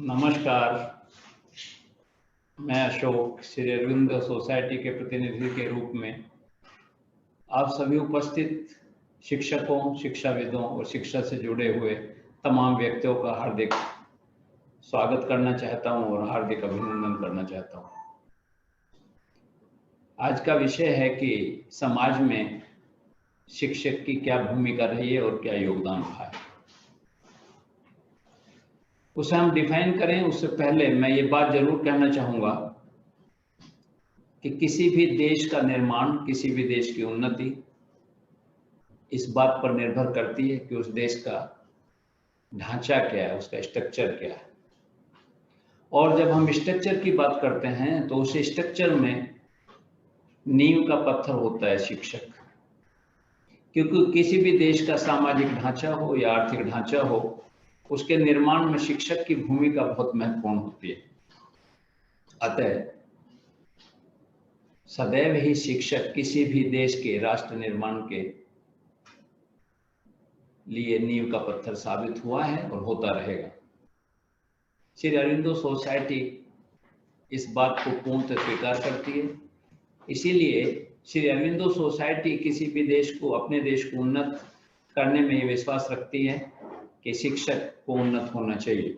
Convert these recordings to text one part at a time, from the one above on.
नमस्कार, मैं अशोक श्री अरविंद सोसाइटी के प्रतिनिधि के रूप में आप सभी उपस्थित शिक्षकों, शिक्षाविदों और शिक्षा से जुड़े हुए तमाम व्यक्तियों का हार्दिक स्वागत करना चाहता हूं और हार्दिक अभिनंदन करना चाहता हूं। आज का विषय है कि समाज में शिक्षक की क्या भूमिका रही है और क्या योगदान रहा है, उसे हम डिफाइन करें। उससे पहले मैं ये बात जरूर कहना चाहूँगा कि किसी भी देश का निर्माण, किसी भी देश की उन्नति इस बात पर निर्भर करती है कि उस देश का ढांचा क्या है, उसका स्ट्रक्चर क्या है। और जब हम स्ट्रक्चर की बात करते हैं तो उस स्ट्रक्चर में नींव का पत्थर होता है शिक्षक, क्योंकि किसी भी देश का सामाजिक ढांचा हो या आर्थिक ढांचा हो, उसके निर्माण में शिक्षक की भूमिका बहुत महत्वपूर्ण होती है। अतः सदैव ही शिक्षक किसी भी देश के राष्ट्र निर्माण के लिए नींव का पत्थर साबित हुआ है और होता रहेगा। श्री अरविंदो सोसाइटी इस बात को पूर्णतः स्वीकार करती है। इसीलिए श्री अरविंदो सोसाइटी किसी भी देश को, अपने देश को उन्नत करने में ये विश्वास रखती है कि शिक्षक को उन्नत होना चाहिए।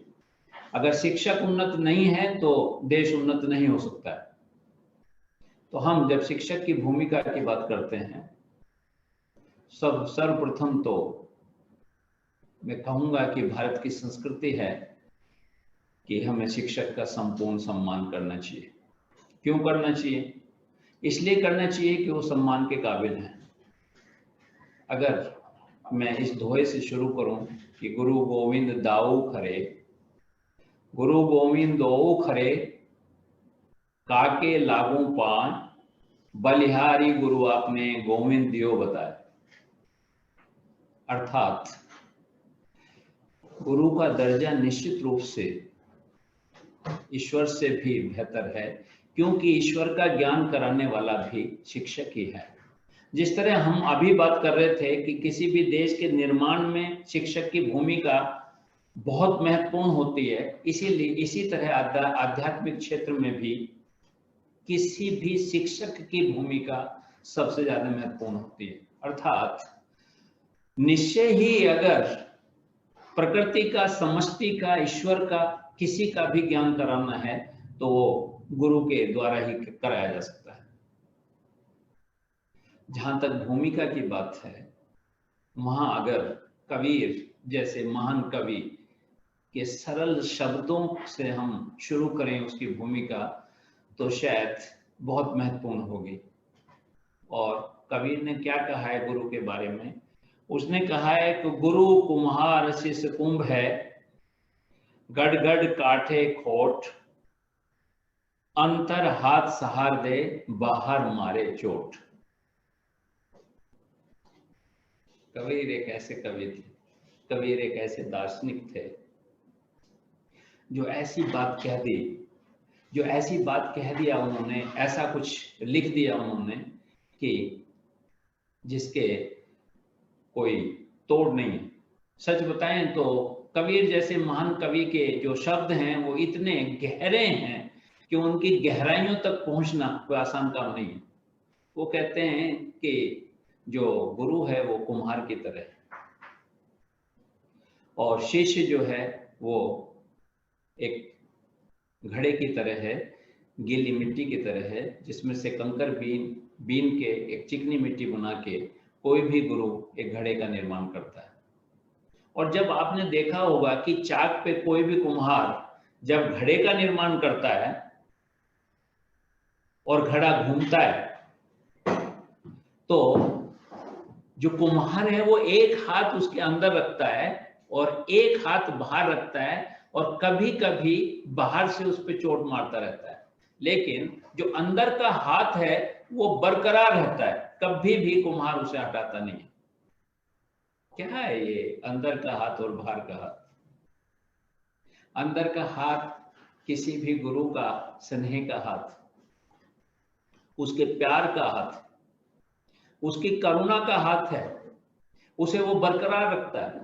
अगर शिक्षक उन्नत नहीं है तो देश उन्नत नहीं हो सकता है। तो हम जब शिक्षक की भूमिका की बात करते हैं, सर्वप्रथम तो मैं कहूँगा कि भारत की संस्कृति है कि हमें शिक्षक का संपूर्ण सम्मान करना चाहिए। क्यों करना चाहिए? इसलिए करना चाहिए कि वो सम्मान के काबिल हैं। अगर मैं इस दोहे से शुरू करूं कि गुरु गोविंद दाऊ खरे, गुरु गोविंद दो खरे, काके लागू पान, बलिहारी गुरु आपने गोविंद दियो बताए। अर्थात गुरु का दर्जा निश्चित रूप से ईश्वर से भी बेहतर है, क्योंकि ईश्वर का ज्ञान कराने वाला भी शिक्षक ही है। जिस तरह हम अभी बात कर रहे थे कि किसी भी देश के निर्माण में शिक्षक की भूमिका बहुत महत्वपूर्ण होती है, इसीलिए इसी तरह आध्यात्मिक क्षेत्र में भी किसी भी शिक्षक की भूमिका सबसे ज्यादा महत्वपूर्ण होती है। अर्थात निश्चय ही अगर प्रकृति का, समष्टि का, ईश्वर का किसी का भी ज्ञान कराना है तो वो गुरु के द्वारा ही कराया जा सकता है। जहां तक भूमिका की बात है, वहां अगर कबीर जैसे महान कवि के सरल शब्दों से हम शुरू करें उसकी भूमिका, तो शायद बहुत महत्वपूर्ण होगी। और कबीर ने क्या कहा है गुरु के बारे में? उसने कहा है कि गुरु कुम्हार शिष्य कुंभ है, गड़ गड़ काटे खोट, अंतर हाथ सहार दे, बाहर मारे चोट। कबीर एक ऐसे कवि थे, कबीर एक ऐसे दार्शनिक थे जो ऐसी बात कह दी, जो ऐसी बात कह दिया उन्होंने, ऐसा कुछ लिख दिया उन्होंने कि जिसके कोई तोड़ नहीं है। सच बताएं तो कबीर जैसे महान कवि के जो शब्द हैं वो इतने गहरे हैं कि उनकी गहराइयों तक पहुंचना कोई आसान काम नहीं है। वो कहते हैं कि जो गुरु है वो कुम्हार की तरह है और शिष्य जो है वो एक घड़े की तरह है, गीली मिट्टी की तरह है, जिसमें से कंकर बीन के एक चिकनी मिट्टी बना के कोई भी गुरु एक घड़े का निर्माण करता है। और जब आपने देखा होगा कि चाक पे कोई भी कुम्हार जब घड़े का निर्माण करता है और घड़ा घूमता है, तो जो कुम्हार है वो एक हाथ उसके अंदर रखता है और एक हाथ बाहर रखता है और कभी कभी बाहर से उस पर चोट मारता रहता है, लेकिन जो अंदर का हाथ है वो बरकरार रहता है, कभी भी कुम्हार उसे हटाता नहीं है। क्या है ये अंदर का हाथ और बाहर का हाथ? अंदर का हाथ किसी भी गुरु का स्नेह का हाथ, उसके प्यार का हाथ, उसकी करुणा का हाथ है, उसे वो बरकरार रखता है।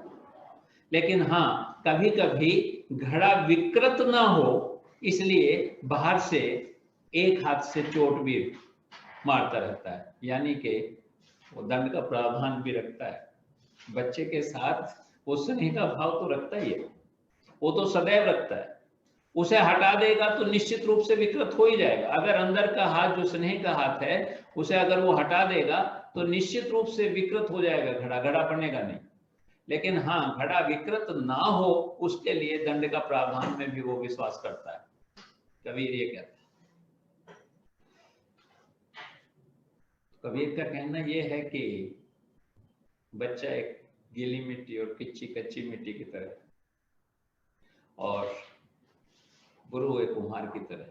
लेकिन हाँ, कभी कभी घड़ा विकृत ना हो, इसलिए बाहर से एक हाथ से चोट भी मारता रहता है, यानी कि वो दंड का प्रावधान भी रखता है। बच्चे के साथ वो स्नेह का भाव तो रखता ही है, वो तो सदैव रखता है। उसे हटा देगा तो निश्चित रूप से विकृत हो ही जाएगा। अगर अंदर का हाथ जो स्नेह का हाथ है, उसे अगर वो हटा देगा तो निश्चित रूप से विकृत हो जाएगा घड़ा, घड़ा बनेगा नहीं। लेकिन हाँ, घड़ा विकृत ना हो उसके लिए दंड का प्रावधान में भी वो विश्वास करता है। कबीर ये कहता है, कबीर का कहना ये है कि बच्चा एक गीली मिट्टी और कच्ची मिट्टी की तरह, और गुरु एक कुम्हार की तरह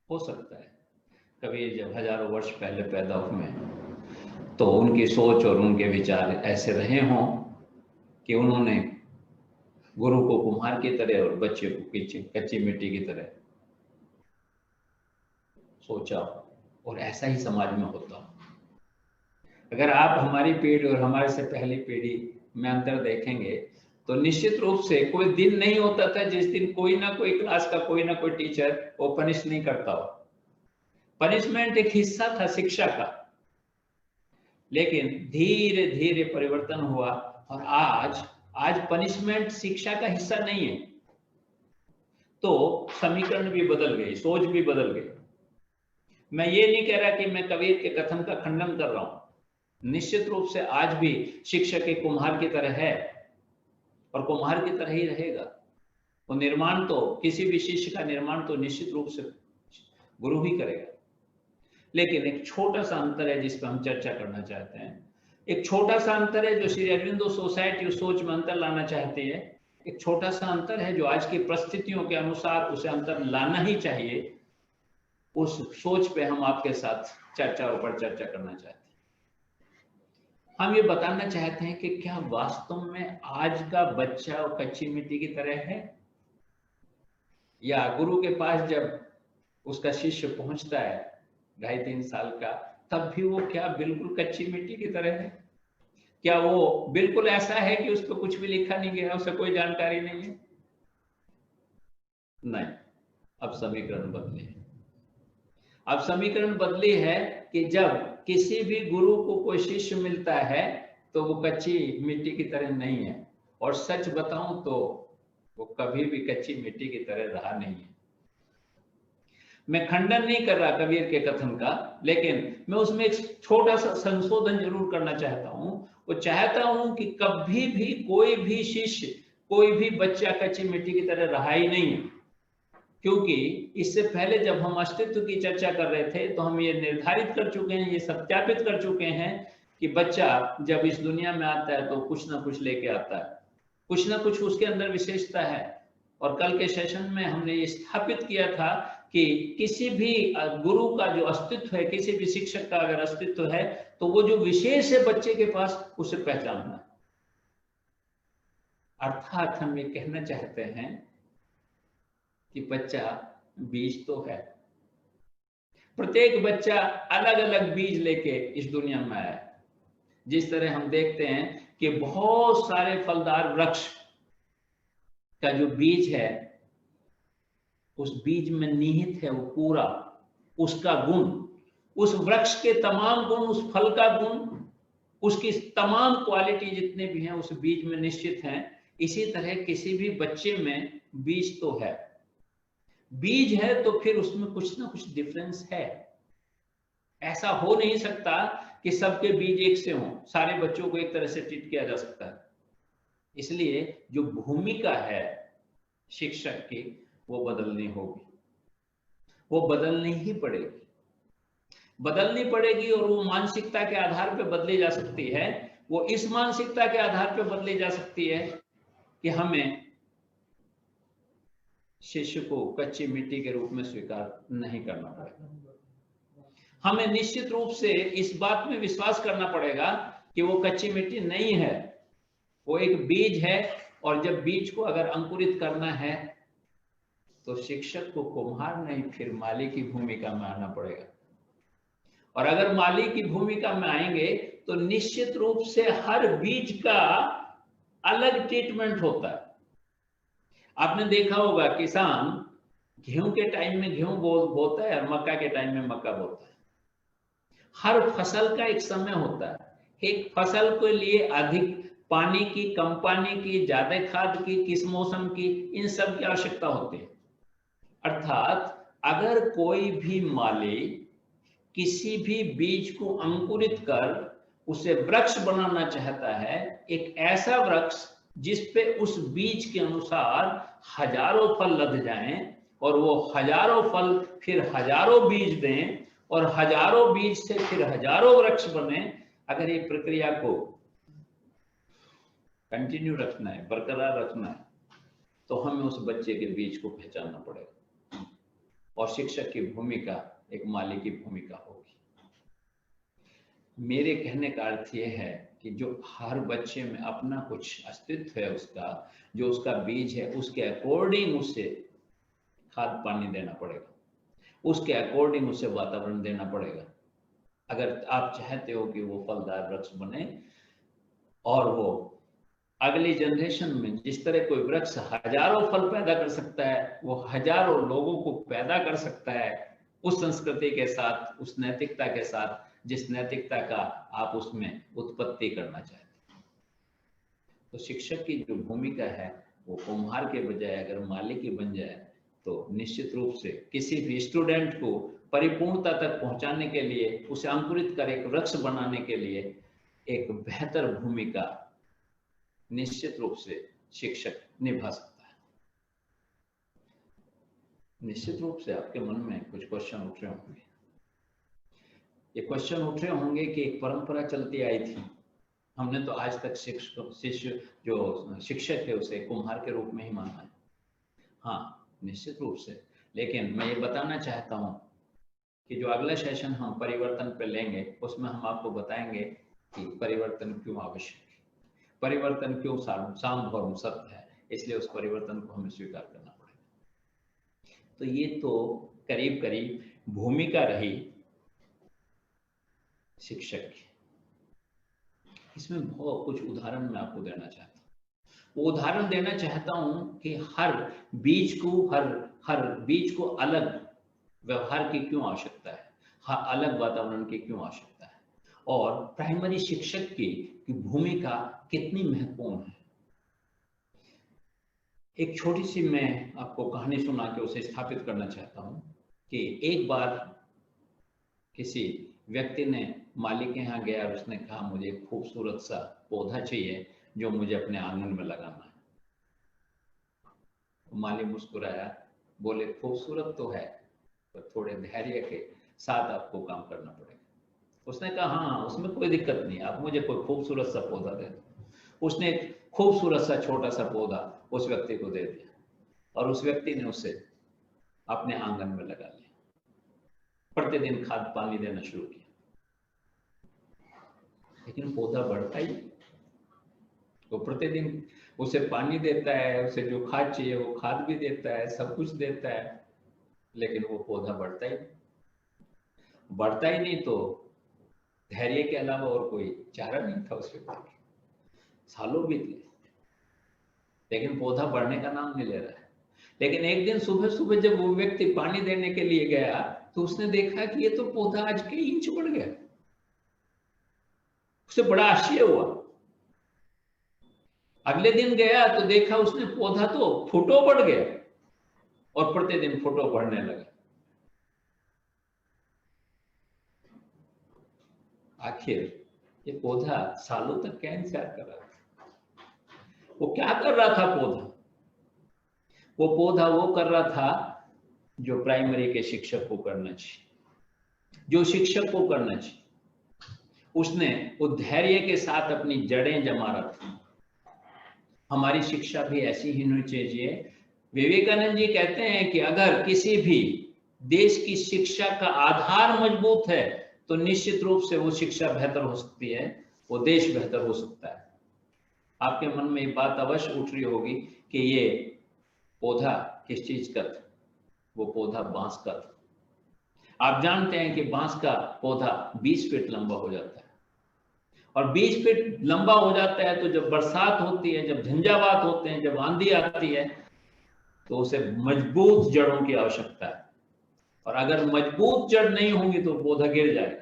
हो सकता है। कबीर जब हजारों वर्ष पहले पैदा हुए तो उनकी सोच और उनके विचार ऐसे रहे हों कि उन्होंने गुरु को कुम्हार की तरह और बच्चे को कच्ची मिट्टी की तरह सोचा, और ऐसा ही समाज में होता। अगर आप हमारी पीढ़ी और हमारे से पहली पीढ़ी में अंतर देखेंगे तो निश्चित रूप से कोई दिन नहीं होता था जिस दिन कोई ना कोई क्लास का कोई ना कोई टीचर वो पनिश नहीं करता हो। पनिशमेंट एक हिस्सा था शिक्षा का, लेकिन धीरे धीरे परिवर्तन हुआ और आज पनिशमेंट शिक्षा का हिस्सा नहीं है। तो समीकरण भी बदल गई, सोच भी बदल गई। मैं ये नहीं कह रहा कि मैं कबीर के कथन का खंडन कर रहा हूं। निश्चित रूप से आज भी शिक्षक एक कुम्हार की तरह है और कुम्हार की तरह ही रहेगा। वो निर्माण तो, किसी भी शिष्य का निर्माण तो निश्चित रूप से गुरु ही करेगा। लेकिन एक छोटा सा अंतर है जिस पर हम चर्चा करना चाहते हैं। एक छोटा सा अंतर है जो श्री अरविंदो सोसाइटी उस सोच में अंतर लाना चाहती है। एक छोटा सा अंतर है जो आज की परिस्थितियों के अनुसार उसे अंतर लाना ही चाहिए। उस सोच पे हम आपके साथ चर्चा और चर्चा करना चाहते हैं। हम ये बताना चाहते हैं कि क्या वास्तव में आज का बच्चा कच्ची मिट्टी की तरह है, या गुरु के पास जब उसका शिष्य पहुंचता है 2.5-3 साल का, तब भी वो क्या बिल्कुल कच्ची मिट्टी की तरह है? क्या वो बिल्कुल ऐसा है कि उस पर कुछ भी लिखा नहीं गया, उसे कोई जानकारी नहीं है? नहीं, अब समीकरण बदले हैं। अब समीकरण बदली है कि जब किसी भी गुरु को कोई शिष्य मिलता है तो वो कच्ची मिट्टी की तरह नहीं है, और सच बताऊं तो वो कभी भी कच्ची मिट्टी की तरह रहा नहीं है। मैं खंडन नहीं कर रहा कबीर के कथन का, लेकिन मैं उसमें एक छोटा सा संशोधन जरूर करना चाहता हूं। वो चाहता हूं कि कभी भी कोई भी शिष्य, कोई भी बच्चा कच्ची मिट्टी की तरह रहा ही नहीं है। क्योंकि इससे पहले जब हम अस्तित्व की चर्चा कर रहे थे तो हम ये निर्धारित कर चुके हैं, ये सत्यापित कर चुके हैं कि बच्चा जब इस दुनिया में आता है तो कुछ ना कुछ लेके आता है, कुछ ना कुछ उसके अंदर विशेषता है। और कल के सेशन में हमने ये स्थापित किया था कि किसी भी गुरु का जो अस्तित्व है, किसी भी शिक्षक का अगर अस्तित्व है तो वो जो विशेष है बच्चे के पास, उसे पहचानना है। अर्थात हम ये कहना चाहते हैं कि बच्चा बीज तो है। प्रत्येक बच्चा अलग अलग बीज लेके इस दुनिया में आया है। जिस तरह हम देखते हैं कि बहुत सारे फलदार वृक्ष का जो बीज है, उस बीज में निहित है वो पूरा उसका गुण, उस वृक्ष के तमाम गुण, उस फल का गुण, उसकी तमाम क्वालिटी जितने भी हैं उस बीज में निश्चित हैं। इसी तरह किसी भी बच्चे में बीज तो है। बीज है तो फिर उसमें कुछ ना कुछ डिफरेंस है। ऐसा हो नहीं सकता कि सबके बीज एक से हों, सारे बच्चों को एक तरह से ट्रीट किया जा सकता है। इसलिए जो भूमिका है शिक्षक की वो बदलनी होगी, वो बदलनी ही पड़ेगी, बदलनी पड़ेगी। और वो मानसिकता के आधार पर बदली जा सकती है। वो इस मानसिकता के आधार पर बदली जा सकती है कि हमें शिष्य को कच्ची मिट्टी के रूप में स्वीकार नहीं करना पड़ेगा। हमें निश्चित रूप से इस बात में विश्वास करना पड़ेगा कि वो कच्ची मिट्टी नहीं है, वो एक बीज है। और जब बीज को अगर अंकुरित करना है तो शिक्षक को कुम्हार नहीं, फिर माली की भूमिका में आना पड़ेगा। और अगर माली की भूमिका में आएंगे तो निश्चित रूप से हर बीज का अलग ट्रीटमेंट होता है। आपने देखा होगा किसान गेहूं के टाइम में गेहूं बोता है और मक्का के टाइम में मक्का बोता है। हर फसल का एक समय होता है। एक फसल के लिए अधिक पानी की, कम पानी की, ज्यादा खाद की, किस मौसम की, इन सब की आवश्यकता होती है। अर्थात अगर कोई भी माली किसी भी बीज को अंकुरित कर उसे वृक्ष बनाना चाहता है, एक ऐसा वृक्ष जिस पे उस बीज के अनुसार हजारों फल लद जाएं और वो हजारों फल फिर हजारों बीज दें और हजारों बीज से फिर हजारों वृक्ष बने, अगर ये प्रक्रिया को कंटिन्यू रखना है, बरकरार रखना है, तो हमें उस बच्चे के बीज को पहचानना पड़ेगा। और शिक्षक की भूमिका एक माली की भूमिका होगी। मेरे कहने का अर्थ यह है कि जो हर बच्चे में अपना कुछ अस्तित्व है, उसका जो उसका बीज है, उसके अकॉर्डिंग उसे खाद पानी देना पड़ेगा, उसके अकॉर्डिंग उसे वातावरण देना पड़ेगा। अगर आप चाहते हो कि वो फलदार वृक्ष बने और वो अगली जनरेशन में जिस तरह कोई वृक्ष हजारों फल पैदा कर सकता है, वो हजारों लोगों को पैदा कर सकता है उस संस्कृति के साथ, उस नैतिकता के साथ, जिस नैतिकता का आप उसमें उत्पत्ति करना चाहते हैं। तो शिक्षक की जो भूमिका है वो कुम्हार के बजाय अगर माली की बन जाए तो निश्चित रूप से किसी भी स्टूडेंट को परिपूर्णता तक पहुंचाने के लिए, उसे अंकुरित कर एक वृक्ष बनाने के लिए एक बेहतर भूमिका निश्चित रूप से शिक्षक निभा सकता है। निश्चित रूप से आपके मन में कुछ क्वेश्चन उठ रहे होंगे। ये क्वेश्चन उठ रहे होंगे कि एक परंपरा चलती आई थी, हमने तो आज तक शिष्य जो शिक्षक है उसे कुम्हार के रूप में ही माना है। हाँ, निश्चित रूप से, लेकिन मैं ये बताना चाहता हूँ कि जो अगला सेशन हम परिवर्तन पे लेंगे उसमें हम आपको बताएंगे कि परिवर्तन क्यों आवश्यक है, परिवर्तन क्यों सार्वभौम सत्य है, इसलिए उस परिवर्तन को हमें स्वीकार करना पड़ेगा। तो ये तो करीब करीब भूमिका रही शिक्षक की। इसमें बहुत कुछ उदाहरण मैं आपको देना चाहता हूँ। वो उदाहरण देना चाहता हूँ कि हर बीज को अलग व्यवहार की क्यों आवश्यकता है, अलग वातावरण की क्यों आवश्यकता है, और प्राइमरी शिक्षक की भूमिका कितनी महत्वपूर्ण है। एक छोटी सी मैं आपको कहानी सुना के उसे स्थापित करना चाहता हूँ कि एक बार किसी व्यक्ति ने माली के यहाँ गया और उसने कहा मुझे एक खूबसूरत सा पौधा चाहिए जो मुझे अपने आंगन में लगाना है। माली मुस्कुराया, बोले खूबसूरत तो है पर थोड़े धैर्य के साथ आपको काम करना पड़ेगा। उसने कहा हाँ, उसमें कोई दिक्कत नहीं, आप मुझे कोई खूबसूरत सा पौधा दे दो। उसने खूबसूरत सा छोटा सा पौधा उस व्यक्ति को दे दिया और उस व्यक्ति ने उसे अपने आंगन में लगा लिया। प्रतिदिन खाद पानी देना शुरू किया, लेकिन पौधा बढ़ता ही। वो प्रतिदिन उसे पानी देता है, उसे जो खाद चाहिए वो खाद भी देता है, सब कुछ देता है, लेकिन वो पौधा बढ़ता ही नहीं। तो धैर्य के अलावा और कोई चारा नहीं था उस व्यक्ति के। सालों बीत गए, लेकिन पौधा बढ़ने का नाम नहीं ले रहा है। लेकिन एक दिन सुबह सुबह जब वो व्यक्ति पानी देने के लिए गया तो उसने देखा कि ये तो पौधा आज के इंच बढ़ गया। उसे बड़ा आश्चर्य हुआ। अगले दिन गया तो देखा उसने पौधा तो फुटों बढ़ गया और प्रतिदिन फुटों बढ़ने लगा। आखिर ये पौधा सालों तक क्या इंतजार कर रहा था? वो क्या कर रहा था पौधा? वो पौधा वो कर रहा था जो प्राइमरी के शिक्षक को करना चाहिए, जो शिक्षक को करना चाहिए। उसने वो धैर्य के साथ अपनी जड़ें जमा रखी। हमारी शिक्षा भी ऐसी ही होनी चाहिए। विवेकानंद जी कहते हैं कि अगर किसी भी देश की शिक्षा का आधार मजबूत है तो निश्चित रूप से वो शिक्षा बेहतर हो सकती है, वो देश बेहतर हो सकता है। आपके मन में ये बात अवश्य उठ रही होगी कि ये पौधा किस चीज का था? वो पौधा बांस का था। आप जानते हैं कि बांस का पौधा 20 फीट लंबा हो जाता है और बीज पे लंबा हो जाता है, तो जब बरसात होती है, जब झंझावात होते हैं, जब आंधी आती है, तो उसे मजबूत जड़ों की आवश्यकता है। और अगर मजबूत जड़ नहीं होंगी तो पौधा गिर जाएगा।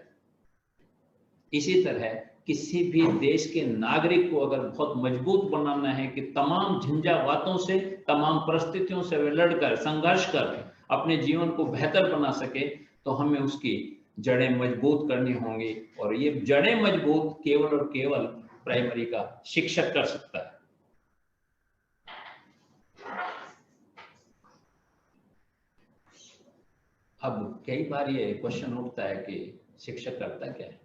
इसी तरह किसी भी देश के नागरिक को अगर बहुत मजबूत बनाना है कि तमाम झंझावातों से, तमाम परिस्थितियों से वे लड़कर, संघर्ष कर अपने जीवन को बेहतर बना सके, तो हमें उसकी जड़ें मजबूत करनी होंगी। और ये जड़ें मजबूत केवल और केवल प्राइमरी का शिक्षक कर सकता है। अब कई बार ये क्वेश्चन उठता है कि शिक्षक करता क्या है,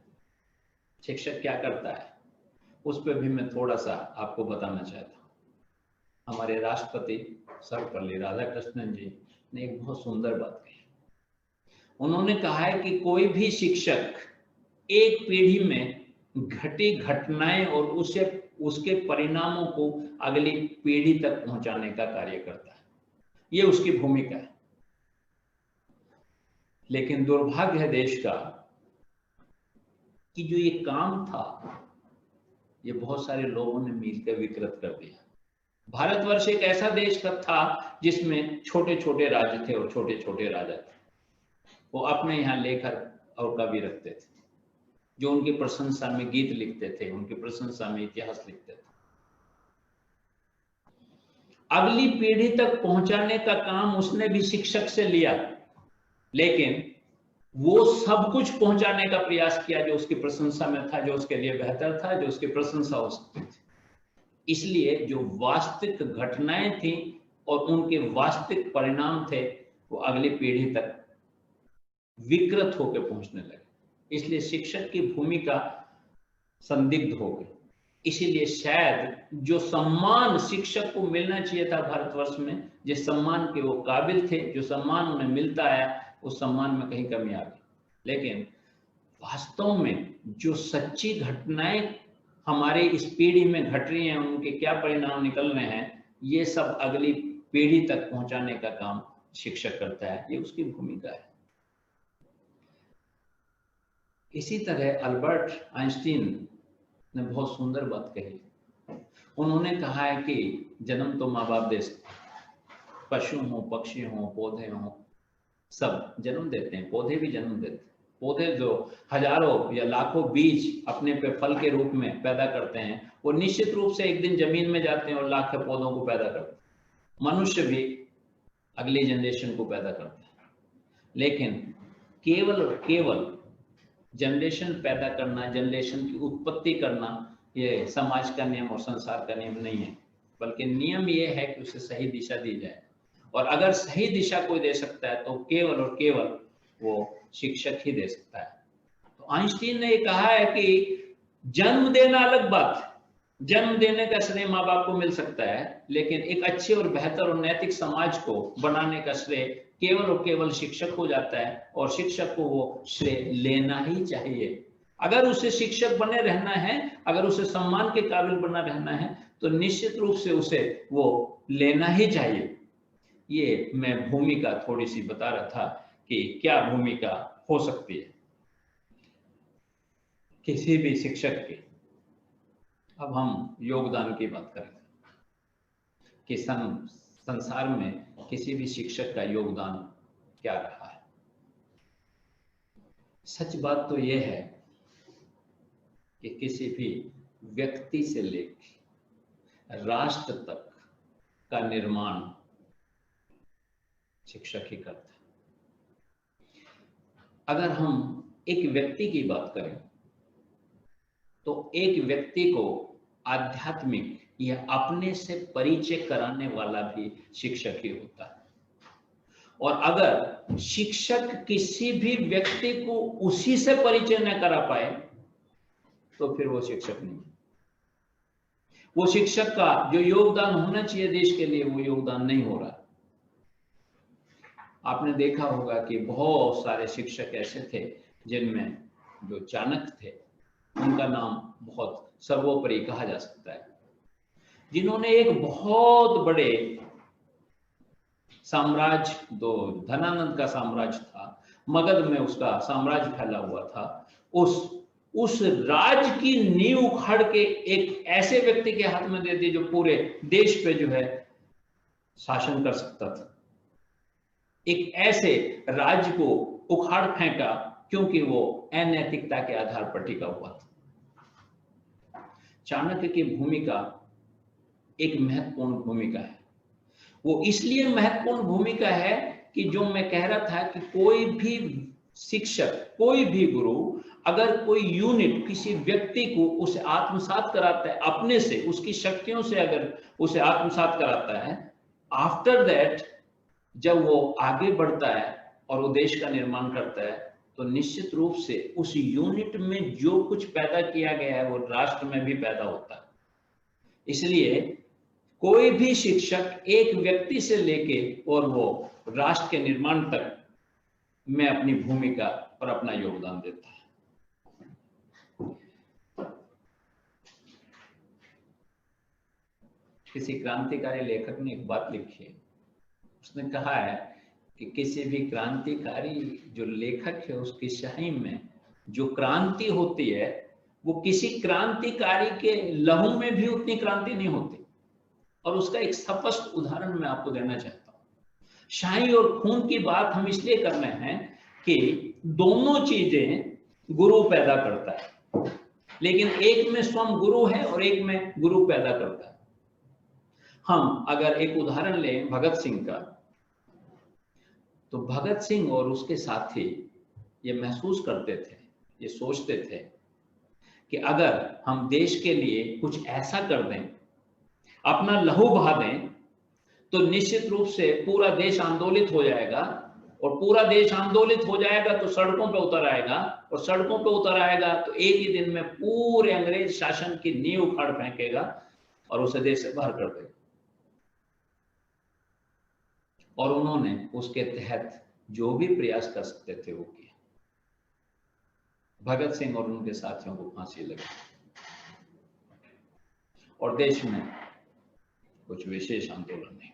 शिक्षक क्या करता है, उस पर भी मैं थोड़ा सा आपको बताना चाहता हूँ। हमारे राष्ट्रपति सर्वपल्ली राधाकृष्णन जी ने एक बहुत सुंदर बात कही। उन्होंने कहा है कि कोई भी शिक्षक एक पीढ़ी में घटी घटनाएं और उसके परिणामों को अगली पीढ़ी तक पहुंचाने का कार्य करता है। ये उसकी भूमिका है। लेकिन दुर्भाग्य है देश का कि जो ये काम था, ये बहुत सारे लोगों ने मिलकर विकृत कर दिया। भारतवर्ष एक ऐसा देश था जिसमें छोटे छोटे राज्य थे और छोटे छोटे राजा थे। वो अपने यहाँ लेखक और कवि रखते थे, जो उनकी प्रशंसा में गीत लिखते थे, उनकी प्रशंसा में इतिहास लिखते थे। अगली पीढ़ी तक पहुंचाने का काम उसने भी शिक्षक से लिया, लेकिन वो सब कुछ पहुंचाने का प्रयास किया जो उसकी प्रशंसा में था, जो उसके लिए बेहतर था, जो उसकी प्रशंसा हो सकती थी। इसलिए जो वास्तविक घटनाएं थी और उनके वास्तविक परिणाम थे, वो अगली पीढ़ी तक विकृत होकर पहुंचने लगे। इसलिए शिक्षक की भूमिका संदिग्ध हो गई। इसीलिए शायद जो सम्मान शिक्षक को मिलना चाहिए था भारतवर्ष में, जिस सम्मान के वो काबिल थे, जो सम्मान उन्हें मिलता है, उस सम्मान में कहीं कमी आ गई। लेकिन वास्तव में जो सच्ची घटनाएं हमारे इस पीढ़ी में घट रही हैं, उनके क्या परिणाम निकल रहे हैं, ये सब अगली पीढ़ी तक पहुंचाने का काम शिक्षक करता है। ये उसकी भूमिका है। इसी तरह अल्बर्ट आइंस्टीन ने बहुत सुंदर बात कही। उन्होंने कहा है कि जन्म तो माँ बाप दे सकते, पशु हो, पक्षी हो, पौधे हो, सब जन्म देते हैं, पौधे भी जन्म देते हैं। पौधे जो हजारों या लाखों बीज अपने पे फल के रूप में पैदा करते हैं, वो निश्चित रूप से एक दिन जमीन में जाते हैं और लाखों पौधों को पैदा करते हैं। मनुष्य भी अगली जनरेशन को पैदा करते हैं। लेकिन केवल और केवल जनरेशन पैदा करना, जनरेशन की उत्पत्ति करना, ये समाज का नियम और संसार का नियम नहीं है, बल्कि नियम ये है कि उसे सही दिशा दी जाए। और अगर सही दिशा कोई दे सकता है तो केवल और केवल वो शिक्षक ही दे सकता है। तो आइंस्टीन ने ये कहा है कि जन्म देना अलग बात है, जन्म देने का श्रेय माँ बाप को मिल सकता है, लेकिन एक अच्छे और बेहतर और नैतिक समाज को बनाने का श्रेय केवल और केवल शिक्षक हो जाता है। और शिक्षक को वो श्रेय लेना ही चाहिए। अगर उसे शिक्षक बने रहना है, अगर उसे सम्मान के काबिल बना रहना है, तो निश्चित रूप से उसे वो लेना ही चाहिए। ये मैं भूमिका थोड़ी सी बता रहा था कि क्या भूमिका हो सकती है किसी भी शिक्षक की। अब हम योगदान की बात करें कि संसार में किसी भी शिक्षक का योगदान क्या रहा है। सच बात तो यह है कि किसी भी व्यक्ति से लेकर राष्ट्र तक का निर्माण शिक्षक ही करता है। अगर हम एक व्यक्ति की बात करें तो एक व्यक्ति को आध्यात्मिक या अपने से परिचय कराने वाला भी शिक्षक ही होता है। और अगर शिक्षक किसी भी व्यक्ति को उसी से परिचय न करा पाए तो फिर वो शिक्षक नहीं है। वो शिक्षक का जो योगदान होना चाहिए देश के लिए, वो योगदान नहीं हो रहा। आपने देखा होगा कि बहुत सारे शिक्षक ऐसे थे जिनमें जो चाणक्य थे, उनका नाम बहुत सर्वोपरि कहा जा सकता है, जिन्होंने एक बहुत बड़े साम्राज्य, जो धनानंद का साम्राज्य था, मगध में उसका साम्राज्य फैला हुआ था, उस उस राज की नींव उखाड़ के एक ऐसे व्यक्ति के हाथ में दे दी जो पूरे देश पे जो है शासन कर सकता था। एक ऐसे राज्य को उखाड़ फेंका क्योंकि वो अनैतिकता के आधार पर टिका हुआ था। चाणक्य की भूमिका एक महत्वपूर्ण भूमिका है। वो इसलिए महत्वपूर्ण भूमिका है कि जो मैं कह रहा था कि कोई भी शिक्षक, कोई भी गुरु अगर कोई यूनिट किसी व्यक्ति को उसे आत्मसात कराता है अपने से, उसकी शक्तियों से अगर उसे आत्मसात कराता है, आफ्टर दैट जब वो आगे बढ़ता है और वो देश का निर्माण करता है, तो निश्चित रूप से उस यूनिट में जो कुछ पैदा किया गया है वो राष्ट्र में भी पैदा होता है। इसलिए कोई भी शिक्षक एक व्यक्ति से लेके और वो राष्ट्र के निर्माण तक में अपनी भूमिका और अपना योगदान देता है। किसी क्रांतिकारी लेखक ने एक बात लिखी है, उसने कहा है कि किसी भी क्रांतिकारी जो लेखक है उसकी स्याही में जो क्रांति होती है वो किसी क्रांतिकारी के लहू में भी उतनी क्रांति नहीं होती। और उसका एक स्पष्ट उदाहरण मैं आपको देना चाहता हूं। शाही और खून की बात हम इसलिए कर रहे हैं कि दोनों चीजें गुरु पैदा करता है, लेकिन एक में स्वयं गुरु है और एक में गुरु पैदा करता है। हम अगर एक उदाहरण लें भगत सिंह का, तो भगत सिंह और उसके साथी ये महसूस करते थे, ये सोचते थे कि अगर हम देश के लिए कुछ ऐसा कर दें, अपना लहू बहा दें, तो निश्चित रूप से पूरा देश आंदोलित हो जाएगा, और पूरा देश आंदोलित हो जाएगा तो सड़कों पे उतर आएगा, और सड़कों पे उतर आएगा तो एक ही दिन में पूरे अंग्रेज शासन की नींव उखाड़ फेंकेगा और उसे देश से बाहर कर देगा। और उन्होंने उसके तहत जो भी प्रयास कर सकते थे वो किया। भगत सिंह और उनके साथियों को फांसी लगी और देश में कुछ विशेष आंदोलन नहीं।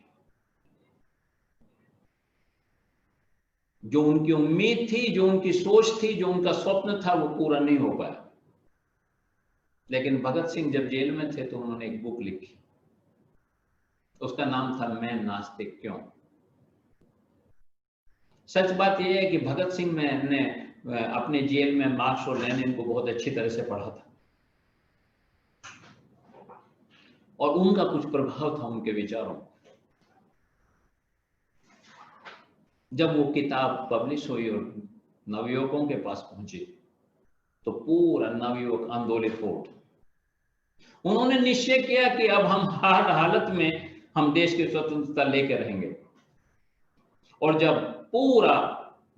जो उनकी उम्मीद थी, जो उनकी सोच थी, जो उनका स्वप्न था, वो पूरा नहीं हो पाया। लेकिन भगत सिंह जब जेल में थे तो उन्होंने एक बुक लिखी, उसका नाम था मैं नास्तिक क्यों। सच बात यह है कि भगत सिंह ने अपने जेल में मार्क्स और लेनिन को बहुत अच्छी तरह से पढ़ा था और उनका कुछ प्रभाव था उनके विचारों। जब वो किताब पब्लिश हुई और नवयुवकों के पास पहुंची तो पूरा नवयुवक आंदोलित हो उठा। उन्होंने निश्चय किया कि अब हम हर हालत में हम देश की स्वतंत्रता लेके रहेंगे। और जब पूरा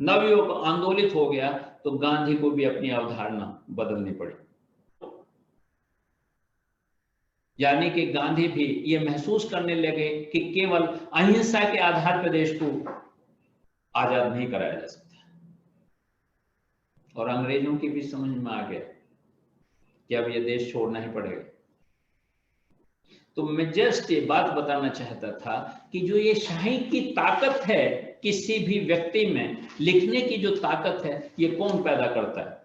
नवयुवक आंदोलित हो गया तो गांधी को भी अपनी अवधारणा बदलनी पड़ी। यानी कि गांधी भी ये महसूस करने लगे कि केवल अहिंसा के आधार पर देश को आजाद नहीं कराया जा सकता। और अंग्रेजों की भी समझ में आ गया कि अब ये देश छोड़ना ही पड़ेगा। तो मैं जस्ट ये बात बताना चाहता था कि जो ये शाही की ताकत है, किसी भी व्यक्ति में लिखने की जो ताकत है, ये कौन पैदा करता है?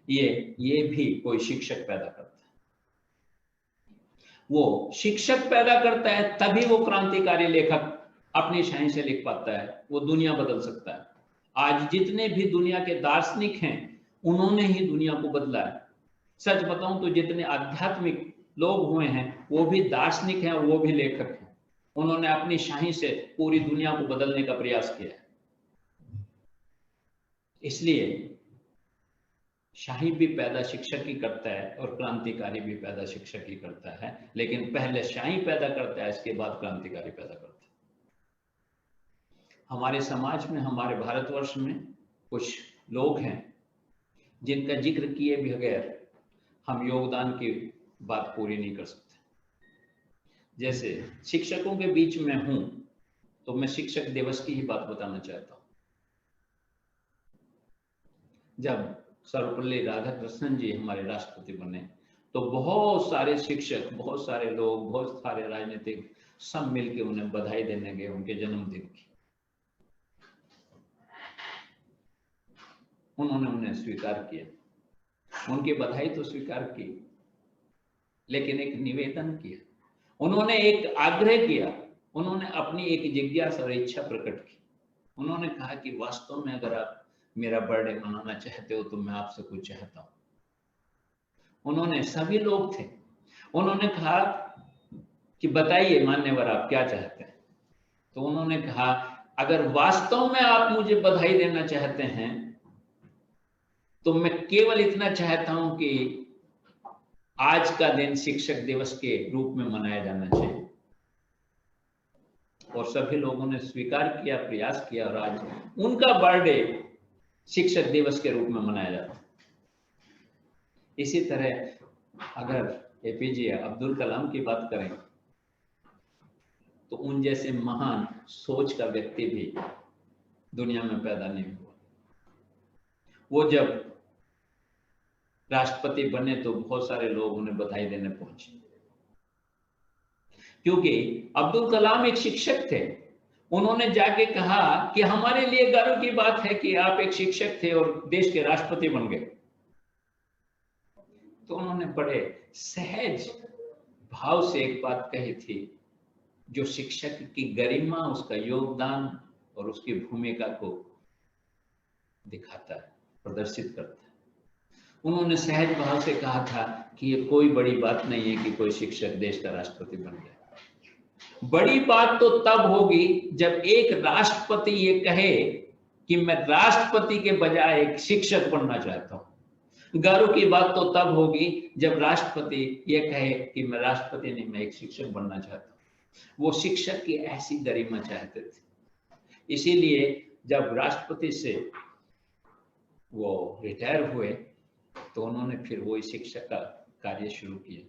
ये भी कोई शिक्षक पैदा करता है। वो शिक्षक पैदा करता है, तभी वो क्रांतिकारी लेखक अपनी शाही से लिख पाता है, वो दुनिया बदल सकता है। आज जितने भी दुनिया के दार्शनिक हैं, उन्होंने ही दुनिया को बदला है। सच बताऊं तो जितने आध्यात्मिक लोग हुए हैं वो भी दार्शनिक हैं और वो भी लेखक हैं। उन्होंने अपनी शाही से पूरी दुनिया को बदलने का प्रयास किया है। इसलिए शाही भी पैदा शिक्षक ही करता है और क्रांतिकारी भी पैदा शिक्षक ही करता है, लेकिन पहले शाही पैदा करता है, इसके बाद क्रांतिकारी पैदा करता है। हमारे समाज में, हमारे भारतवर्ष में कुछ लोग हैं जिनका जिक्र किए बगैर हम योगदान की बात पूरी नहीं कर सकते। जैसे शिक्षकों के बीच में हूं तो मैं शिक्षक दिवस की ही बात बताना चाहता हूं। जब सर्वपल्ली राधाकृष्णन जी हमारे राष्ट्रपति बने तो बहुत सारे शिक्षक, बहुत सारे लोग, बहुत सारे राजनीतिक सब मिलकर उन्हें बधाई देने गए उनके जन्मदिन की। उन्होंने उन्हें स्वीकार किया उनकी बधाई तो स्वीकार की, लेकिन एक निवेदन किया, उन्होंने एक आग्रह किया, उन्होंने अपनी एक जिज्ञासा और इच्छा प्रकट की। उन्होंने कहा कि वास्तव में अगर आप मेरा बर्थडे मनाना चाहते हो तो मैं आपसे कुछ चाहता हूं। उन्होंने, सभी लोग थे, उन्होंने कहा कि बताइए मान्यवर आप क्या चाहते हैं। तो उन्होंने कहा अगर वास्तव में आप मुझे बधाई देना चाहते हैं तो मैं केवल इतना चाहता हूं कि आज का दिन शिक्षक दिवस के रूप में मनाया जाना चाहिए। और सभी लोगों ने स्वीकार किया, प्रयास किया, और आज उनका बर्थडे शिक्षक दिवस के रूप में मनाया जाता है। इसी तरह अगर एपीजे अब्दुल कलाम की बात करें तो उन जैसे महान सोच का व्यक्ति भी दुनिया में पैदा नहीं हुआ। वो जब राष्ट्रपति बने तो बहुत सारे लोग उन्हें बधाई देने पहुंचे, क्योंकि अब्दुल कलाम एक शिक्षक थे। उन्होंने जाके कहा कि हमारे लिए गर्व की बात है कि आप एक शिक्षक थे और देश के राष्ट्रपति बन गए। तो उन्होंने बड़े सहज भाव से एक बात कही थी जो शिक्षक की गरिमा, उसका योगदान और उसकी भूमिका को दिखाता है, प्रदर्शित करता है। उन्होंने सहज भाव से कहा था कि ये कोई बड़ी बात नहीं है कि कोई शिक्षक देश का राष्ट्रपति बन गया। बड़ी बात तो तब होगी जब एक राष्ट्रपति ये कहे कि मैं राष्ट्रपति के बजाय एक शिक्षक बनना चाहता हूं। गर्व की बात तो तब होगी जब राष्ट्रपति ये कहे कि मैं राष्ट्रपति नहीं, मैं एक शिक्षक बनना चाहता हूं। वो शिक्षक की ऐसी गरिमा चाहते थे। इसीलिए जब राष्ट्रपति से वो रिटायर हुए तो उन्होंने फिर वही शिक्षक का कार्य शुरू किया।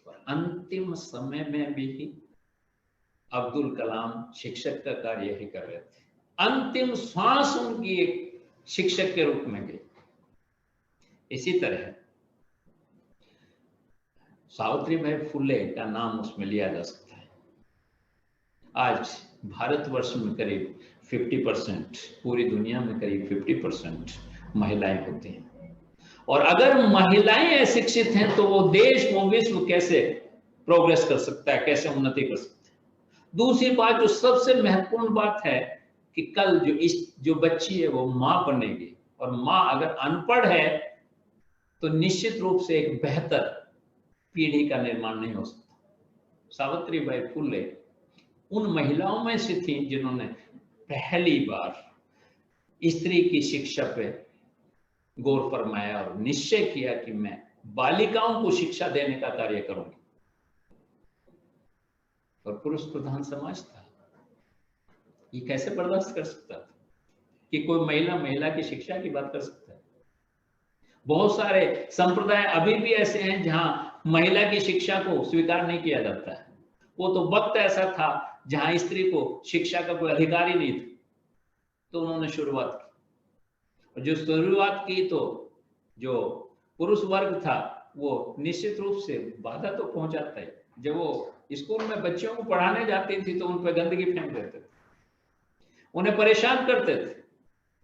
और अंतिम समय में भी अब्दुल कलाम शिक्षक का कार्य ही कर रहे थे। अंतिम श्वास उनकी एक शिक्षक के रूप में गई। इसी तरह सावित्रीबाई फुले का नाम उसमें लिया जा सकता है। आज भारतवर्ष में करीब 50%, पूरी दुनिया में करीब 50% महिलाएं होती हैं। और अगर महिलाएं अशिक्षित हैं तो वो देश, वो विश्व कैसे प्रोग्रेस कर सकता है, कैसे उन्नति कर सकता है। दूसरी बात जो सबसे महत्वपूर्ण बात है कि कल जो बच्ची है वो मां बनेगी, और मां अगर अनपढ़ है तो निश्चित रूप से एक बेहतर पीढ़ी का निर्माण नहीं हो सकता। सावित्रीबाई फुले उन महिलाओं में से थी जिन्होंने पहली बार स्त्री की शिक्षा पे गौर फरमाया और निश्चय किया कि मैं बालिकाओं को शिक्षा देने का कार्य करूंगी। और पुरुष प्रधान समाज था, ये कैसे बर्दाश्त कर सकता था कि कोई महिला की शिक्षा की बात कर सकता है। बहुत सारे संप्रदाय अभी भी ऐसे हैं जहां महिला की शिक्षा को स्वीकार नहीं किया जाता है। वो तो वक्त ऐसा था जहां स्त्री को शिक्षा का कोई अधिकार ही नहीं था। तो उन्होंने शुरुआत की, और जो शुरुआत की तो जो पुरुष वर्ग था वो निश्चित रूप से बाधा तो पहुंचाता है। जब वो स्कूल में बच्चियों को पढ़ाने जाती थी तो उन पर गंदगी फेंक देते थे, उन्हें परेशान करते थे।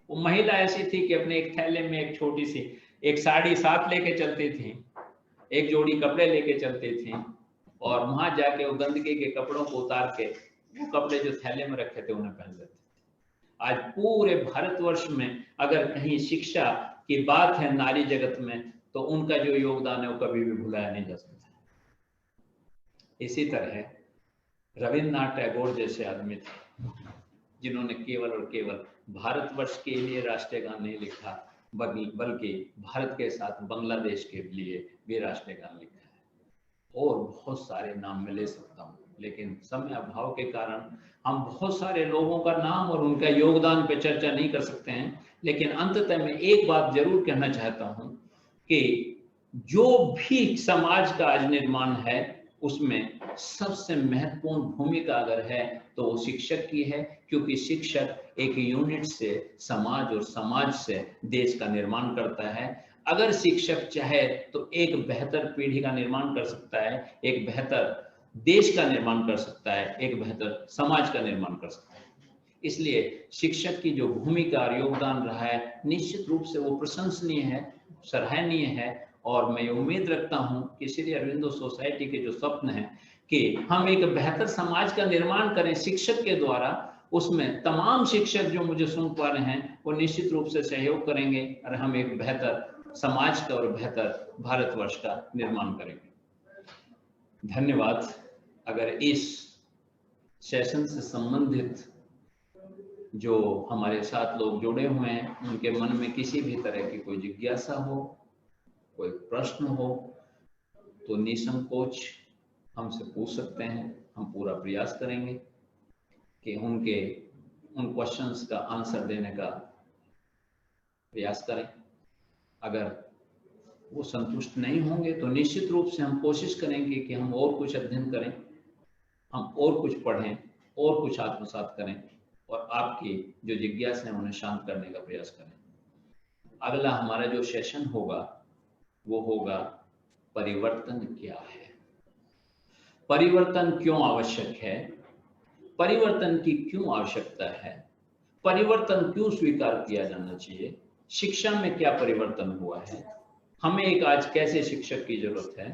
वो महिला ऐसी थी कि अपने एक थैले में एक छोटी सी एक साड़ी साथ लेके चलती थी, एक जोड़ी कपड़े लेके चलती थी, और वहां जाके वो गंदगी के कपड़ों को उतार के वो कपड़े जो थैले में रखे थे उन्हें पहन लेते थे। आज पूरे भारतवर्ष में अगर कहीं शिक्षा की बात है नारी जगत में तो उनका जो योगदान है वो कभी भी भुलाया नहीं जा सकता। इसी तरह रविन्द्रनाथ टैगोर जैसे आदमी थे जिन्होंने केवल और केवल भारतवर्ष के लिए राष्ट्रीय गान नहीं लिखा, बल्कि भारत के साथ बांग्लादेश के लिए भी राष्ट्रीय गान लिखा है। और बहुत सारे नाम मैं ले सकता हूँ, लेकिन समय अभाव के कारण हम बहुत सारे लोगों का नाम और उनका योगदान पे चर्चा नहीं कर सकते हैं। लेकिन अंततः मैं एक बात जरूर कहना चाहता हूँ कि जो भी समाज का आज निर्माण है उसमें सबसे महत्वपूर्ण भूमिका अगर है तो वो शिक्षक की है, क्योंकि शिक्षक एक यूनिट से समाज और समाज से देश का निर्माण करता है। अगर शिक्षक चाहे तो एक बेहतर पीढ़ी का निर्माण कर सकता है, एक बेहतर देश का निर्माण कर सकता है, एक बेहतर समाज का निर्माण कर सकता है। इसलिए शिक्षक की जो भूमिका और योगदान रहा है निश्चित रूप से वो प्रशंसनीय है। सराहनीय है और मैं उम्मीद रखता हूं कि श्री अरविंदो सोसाइटी के जो स्वप्न है कि हम एक बेहतर समाज का निर्माण करें शिक्षक के द्वारा, उसमें तमाम शिक्षक जो मुझे सुन पा रहे हैं वो निश्चित रूप से सहयोग करेंगे और हम एक बेहतर समाज का और बेहतर भारतवर्ष का निर्माण करेंगे। धन्यवाद। अगर इस सेशन से संबंधित जो हमारे साथ लोग जुड़े हुए हैं उनके मन में किसी भी तरह की कोई जिज्ञासा हो, कोई प्रश्न हो, तो निसंकोच हमसे पूछ सकते हैं। हम पूरा प्रयास करेंगे कि उनके उन क्वेश्चंस का आंसर देने का प्रयास करें। अगर वो संतुष्ट नहीं होंगे तो निश्चित रूप से हम कोशिश करेंगे कि हम और कुछ अध्ययन करें, हम और कुछ पढ़ें और कुछ आत्मसात करें और आपकी जो जिज्ञासा है उन्हें शांत करने का प्रयास करें। अगला हमारा जो सेशन होगा वो होगा परिवर्तन क्या है, परिवर्तन क्यों आवश्यक है, परिवर्तन की क्यों आवश्यकता है, परिवर्तन क्यों स्वीकार किया जाना चाहिए, शिक्षा में क्या परिवर्तन हुआ है, हमें एक आज कैसे शिक्षक की जरूरत है।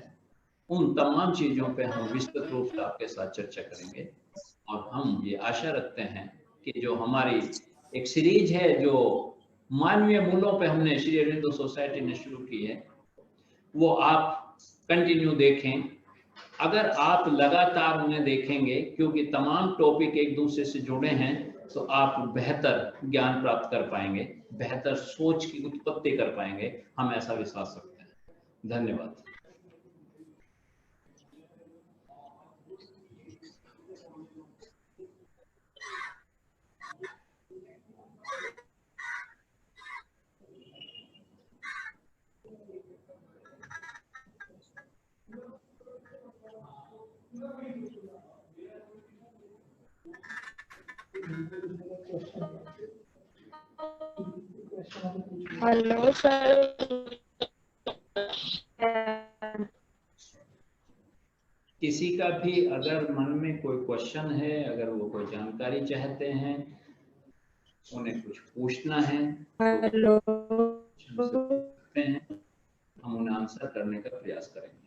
उन तमाम चीजों पे हम विस्तृत रूप से आपके साथ चर्चा करेंगे और हम ये आशा रखते हैं कि जो हमारी एक सीरीज है जो मानवीय मूल्यों पे हमने श्री अरविंदो सोसाइटी ने शुरू की है वो आप कंटिन्यू देखें। अगर आप लगातार उन्हें देखेंगे, क्योंकि तमाम टॉपिक एक दूसरे से जुड़े हैं, तो आप बेहतर ज्ञान प्राप्त कर पाएंगे, बेहतर सोच की उत्पत्ति कर पाएंगे, हम ऐसा विश्वास रखते हैं। धन्यवाद। हेलो सर, किसी का भी अगर मन में कोई क्वेश्चन है, अगर वो कोई जानकारी चाहते हैं, उन्हें कुछ पूछना है हेलो, तो हमसे पूछ सकते हैं, हम उन्हें आंसर करने का प्रयास करेंगे।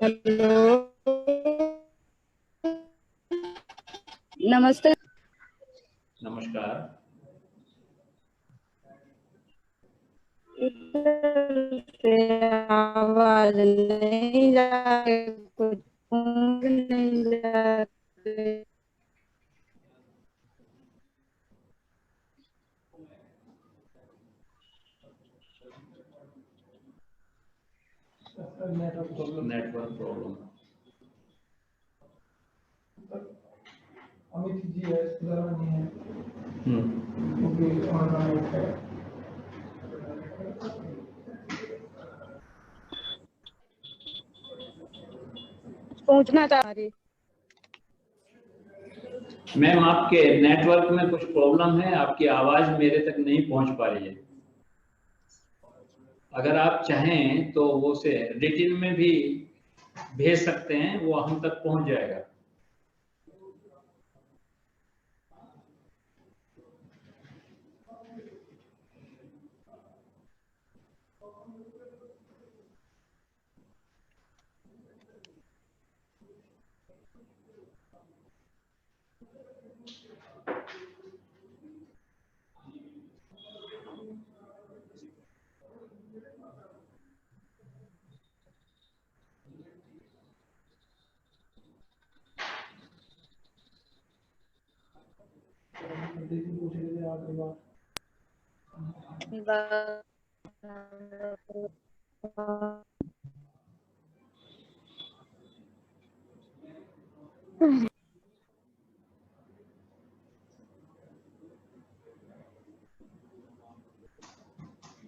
हेलो, नमस्ते। नमस्कार। से आवाज नहीं जाती, कुछ नहीं जाते। Network problem. अमित जी है, सुधारा नहीं है क्योंकि ऑनलाइन है। पूछना चाह रही। मैम आपके नेटवर्क में कुछ प्रॉब्लम है, आपकी आवाज मेरे तक नहीं पहुंच पा रही है। अगर आप चाहें तो वो से रिटन में भी भेज सकते हैं, वो हम तक पहुंच जाएगा।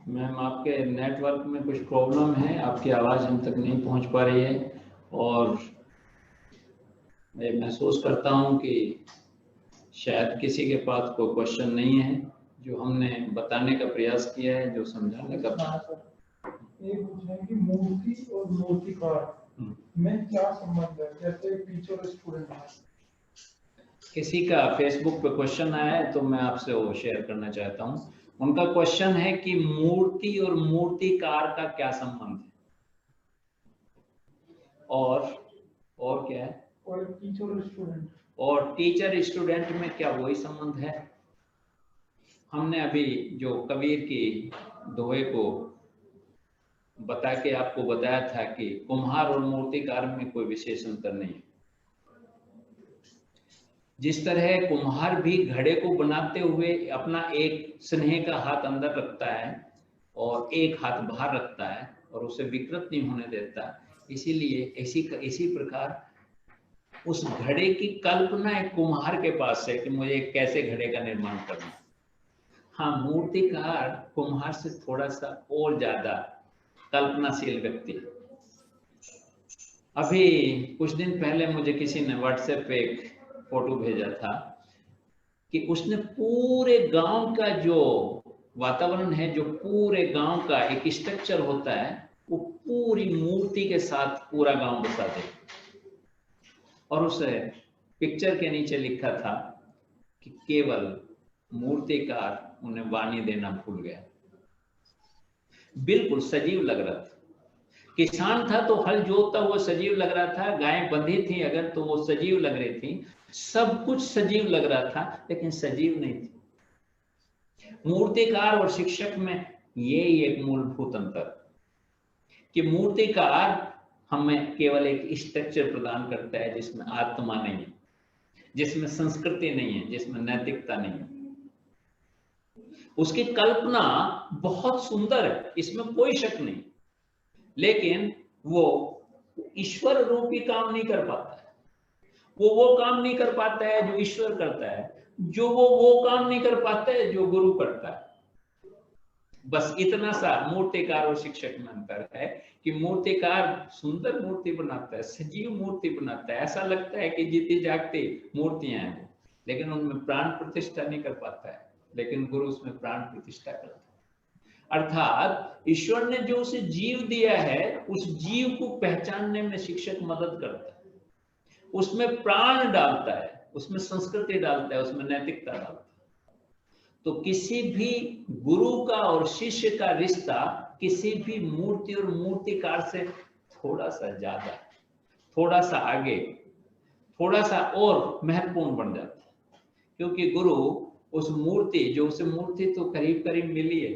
मैम आपके नेटवर्क में कुछ प्रॉब्लम है, आपकी आवाज हम तक नहीं पहुंच पा रही है और मैं महसूस करता हूं कि शायद किसी के पास कोई क्वेश्चन नहीं है जो हमने बताने का प्रयास किया है, जो समझाने का। ये पूछ रहे हैं कि मूर्ति और मूर्तिकार में क्या संबंध है, जैसे टीचर और स्टूडेंट है। किसी का फेसबुक पे क्वेश्चन आया है तो मैं आपसे वो शेयर करना चाहता हूँ। उनका क्वेश्चन है कि मूर्ति और मूर्तिकार का क्या संबंध है, और क्या है, और टीचर और स्टूडेंट, और टीचर स्टूडेंट में क्या वही संबंध है? हमने अभी जो कबीर की दोहे को बता के आपको बताया था कि कुम्हार और मूर्तिकार में कोई विशेष अंतर नहीं है। जिस तरह कुम्हार भी घड़े को बनाते हुए अपना एक स्नेह का हाथ अंदर रखता है और एक हाथ बाहर रखता है और उसे विकृत नहीं होने देता, इसीलिए इसी प्रकार उस घड़े की कल्पना एक कुम्हार के पास है कि मुझे कैसे घड़े का निर्माण करना है। हाँ, मूर्तिकार कुम्हार से थोड़ा सा और ज्यादा कल्पनाशील व्यक्ति है। अभी कुछ दिन पहले मुझे किसी ने व्हाट्सएप पे एक फोटो भेजा था कि उसने पूरे गांव का जो वातावरण है, जो पूरे गांव का एक स्ट्रक्चर होता है, वो पूरी मूर्ति के साथ पूरा गांव बसा दे, और उस पिक्चर के नीचे लिखा था कि केवल मूर्तिकार उन्हें वाणी देना भूल गया। बिल्कुल सजीव लग रहा था। किसान था तो हल जोतता हुआ सजीव लग रहा था, गायें बंधी थी अगर तो वो सजीव लग रही थी, सब कुछ सजीव लग रहा था, लेकिन सजीव नहीं थी। मूर्तिकार और शिक्षक में ये एक मूलभूत अंतर कि मूर्तिकार हमें केवल एक स्ट्रक्चर प्रदान करता है जिसमें आत्मा नहीं है, जिसमें संस्कृति नहीं है, जिसमें नैतिकता नहीं है। उसकी कल्पना बहुत सुंदर है, इसमें कोई शक नहीं, लेकिन वो ईश्वर रूपी काम नहीं कर पाता है। वो काम नहीं कर पाता है जो ईश्वर करता है, जो वो काम नहीं कर पाता है जो गुरु करता है। बस इतना सा मूर्तिकार और शिक्षक में अंतर है कि मूर्तिकार सुंदर मूर्ति बनाता है, सजीव मूर्ति बनाता है, ऐसा लगता है कि जीती जागती मूर्तियां हैं, लेकिन उनमें प्राण प्रतिष्ठा नहीं कर पाता है, लेकिन गुरु उसमें प्राण प्रतिष्ठा करता है। अर्थात ईश्वर ने जो उसे जीव दिया है, उस जीव को पहचानने में शिक्षक मदद करता है, उसमें प्राण डालता है, उसमें संस्कृति डालता है, उसमें नैतिकता डालता है। तो किसी भी गुरु का और शिष्य का रिश्ता किसी भी मूर्ति और मूर्तिकार से थोड़ा सा ज्यादा, थोड़ा सा आगे, थोड़ा सा और महत्वपूर्ण बन जाता है, क्योंकि गुरु उस मूर्ति, जो उसे मूर्ति तो करीब करीब मिली है,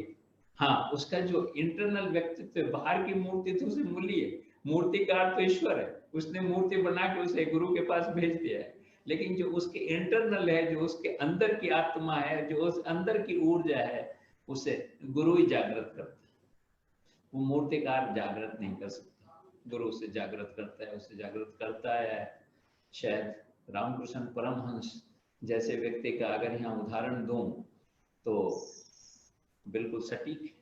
हाँ, उसका जो इंटरनल व्यक्तित्व, बाहर की मूर्ति तो उसे मिली है, मूर्तिकार तो ईश्वर है, उसने मूर्ति बना के उसे गुरु के पास भेज दिया है, लेकिन जो उसके इंटरनल है, जो उसके अंदर की आत्मा है, जो उस अंदर की ऊर्जा है, उसे गुरु ही जागृत करता है। वो मूर्तिकार जागृत नहीं कर सकता, गुरु उसे जागृत करता है, उसे जागृत करता है। शायद रामकृष्ण परमहंस जैसे व्यक्ति का अगर यहाँ उदाहरण दूं तो बिल्कुल सटीक है।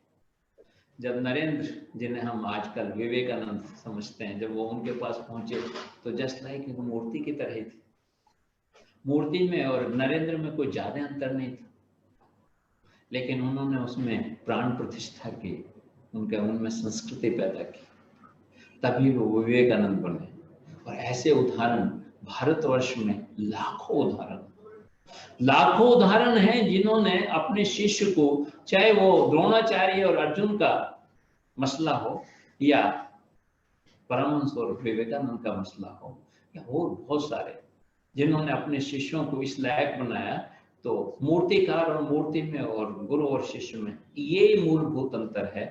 जब नरेंद्र, जिन्हें हम आजकल विवेकानंद समझते हैं, जब वो उनके पास पहुंचे तो जस्ट लाइक वो मूर्ति की तरह ही थे। मूर्ति में और नरेंद्र में कोई ज्यादा अंतर नहीं था, लेकिन उन्होंने उसमें प्राण प्रतिष्ठा की, उनमें संस्कृति पैदा की, तभी वो विवेकानंद बने। और ऐसे उदाहरण भारतवर्ष में लाखों उदाहरण हैं जिन्होंने अपने शिष्य को, चाहे वो द्रोणाचार्य और अर्जुन का मसला हो, या परमहंस और विवेकानंद का मसला हो, या और बहुत सारे, जिन्होंने अपने शिष्यों को इस लायक बनाया। तो मूर्तिकार और मूर्ति में और गुरु और शिष्य में ये मूलभूत अंतर है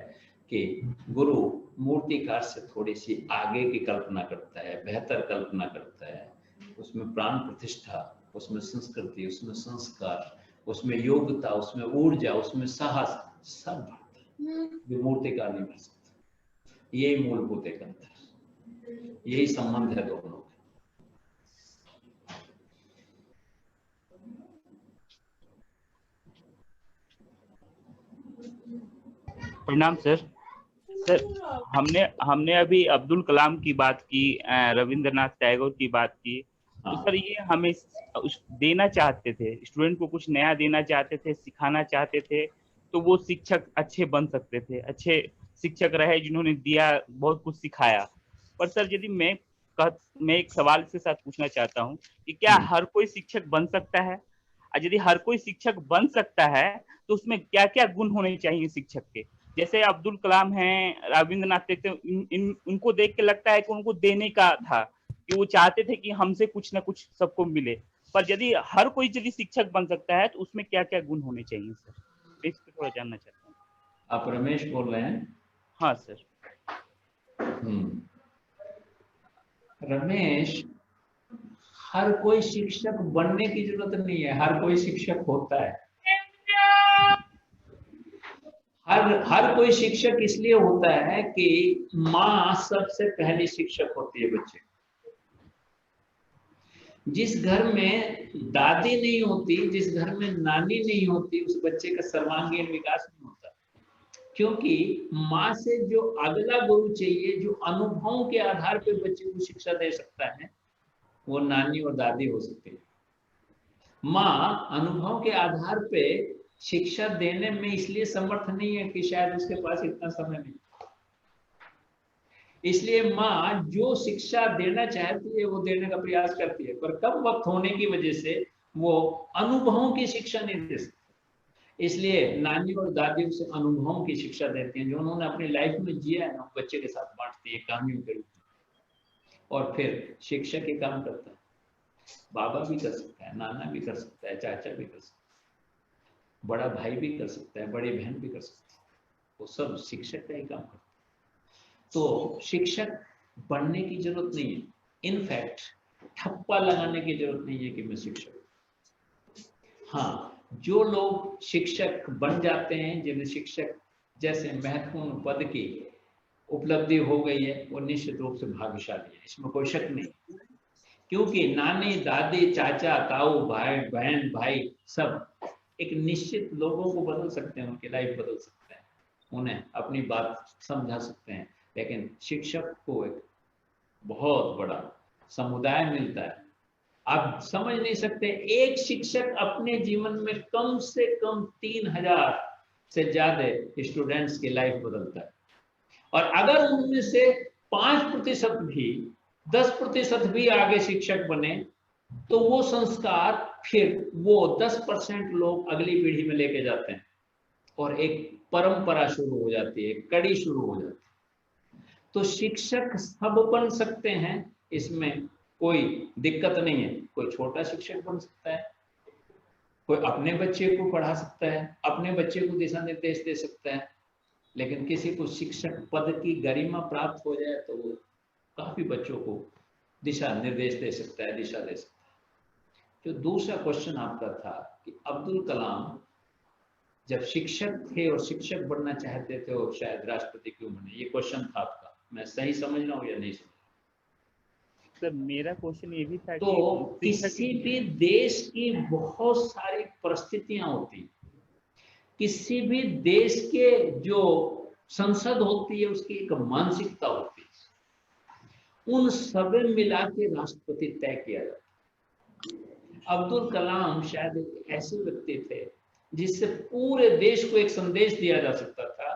कि गुरु मूर्तिकार से थोड़ी सी आगे की कल्पना करता है, बेहतर कल्पना करता है, उसमें प्राण प्रतिष्ठा, उसमें संस्कृति, उसमें संस्कार, उसमें योग्यता, उसमें ऊर्जा, उसमें साहस सब भरता है, जो मूर्तिकार नहीं भर सकता। यही मूलभूत एक अंतर है, यही संबंध है दोनों। प्रणाम सर। सर, हमने अभी अब्दुल कलाम की बात की, रविंद्रनाथ टैगोर की बात की, तो सर ये हमें देना चाहते थे, स्टूडेंट को कुछ नया देना चाहते थे, सिखाना चाहते थे, तो वो शिक्षक अच्छे बन सकते थे, अच्छे शिक्षक रहे जिन्होंने दिया, बहुत कुछ सिखाया। पर सर यदि मैं मैं एक सवाल से साथ पूछना चाहता हूँ कि क्या हर कोई शिक्षक बन सकता है? और यदि हर कोई शिक्षक बन सकता है तो उसमें क्या क्या गुण होने चाहिए शिक्षक के? जैसे अब्दुल कलाम हैं, रविंद्रनाथ टैगोर, उनको देख के लगता है कि उनको देने का था, कि वो चाहते थे कि हमसे कुछ ना कुछ सबको मिले। पर यदि हर कोई यदि शिक्षक बन सकता है तो उसमें क्या क्या गुण होने चाहिए सर? मैं इस पे थोड़ा जानना चाहता हूँ। आप रमेश बोल रहे हैं? हाँ सर। रमेश, हर कोई शिक्षक बनने की जरूरत नहीं है, हर कोई शिक्षक होता है। हर कोई शिक्षक इसलिए होता है कि माँ सबसे पहली शिक्षक होती है बच्चे। जिस घर में दादी नहीं होती, जिस घर में नानी नहीं होती, उस बच्चे का सर्वांगीण विकास नहीं होता। क्योंकि माँ से जो अगला गुरु चाहिए, जो अनुभवों के आधार पर बच्चे को शिक्षा दे सकता है, वो नानी और दादी हो सकती है। माँ अनुभव के आधार पे शिक्षा देने में इसलिए समर्थ नहीं है कि शायद उसके पास इतना समय नहीं। इसलिए माँ जो शिक्षा देना चाहती है वो देने का प्रयास करती है, पर कम वक्त होने की वजह से वो अनुभवों की शिक्षा नहीं दे सकती। इसलिए नानी और दादी उसे अनुभवों की शिक्षा देती हैं, जो उन्होंने अपनी लाइफ में जिया है ना, बच्चे के साथ बांटती है कहानियों के रूप में। और फिर शिक्षक ये काम करता है। बाबा भी कर सकता है, नाना भी कर सकता है, चाचा भी कर सकता है, बड़ा भाई भी कर सकता है, बड़ी बहन भी कर सकती है। वो सब शिक्षक का ही काम करता है। तो शिक्षक बनने की जरूरत नहीं है, इनफैक्ट ठप्पा लगाने की जरूरत नहीं है कि मैं शिक्षक हूं। हाँ, जो लोग शिक्षक बन जाते हैं, जिन्हें शिक्षक जैसे महत्वपूर्ण पद की उपलब्धि हो गई है, वो निश्चित रूप से भाग्यशाली है, इसमें कोई शक नहीं। क्योंकि नानी, दादी, चाचा, ताऊ, भाई, बहन, भाई सब एक निश्चित लोगों को बदल सकते हैं, उनकी लाइफ बदल सकते हैं, उन्हें अपनी बात समझा सकते हैं। लेकिन शिक्षक को एक बहुत बड़ा समुदाय मिलता है। आप समझ नहीं सकते, एक शिक्षक अपने जीवन में कम से कम 3000 से ज्यादा स्टूडेंट्स की लाइफ बदलता है। और अगर उनमें से 5% भी, 10% भी आगे शिक्षक बने, तो वो संस्कार फिर वो 10% लोग अगली पीढ़ी में लेके जाते हैं और एक परंपरा शुरू हो जाती है, कड़ी शुरू हो जाती है। तो शिक्षक सब बन सकते हैं, इसमें कोई दिक्कत नहीं है। कोई छोटा शिक्षक बन सकता है, कोई अपने बच्चे को पढ़ा सकता है, अपने बच्चे को दिशा निर्देश दे सकता है। लेकिन किसी को शिक्षक पद की गरिमा प्राप्त हो जाए तो वो काफी बच्चों को दिशा निर्देश दे सकता है, दिशा दे सकता है। जो दूसरा क्वेश्चन आपका था कि अब्दुल कलाम जब शिक्षक थे और शिक्षक बनना चाहते थे और शायद राष्ट्रपति क्यों बने, ये क्वेश्चन था आपका। मैं सही समझ रहा हूँ या नहीं समझ रहा? सर मेरा क्वेश्चन ये भी था तो कि किसी भी देश की बहुत सारी परिस्थितियां होती, किसी भी देश के जो संसद होती है उसकी एक मानसिकता होती है, उन सब मिला के राष्ट्रपति तय किया जाता। अब्दुल कलाम शायद एक ऐसे व्यक्ति थे जिससे पूरे देश को एक संदेश दिया जा सकता था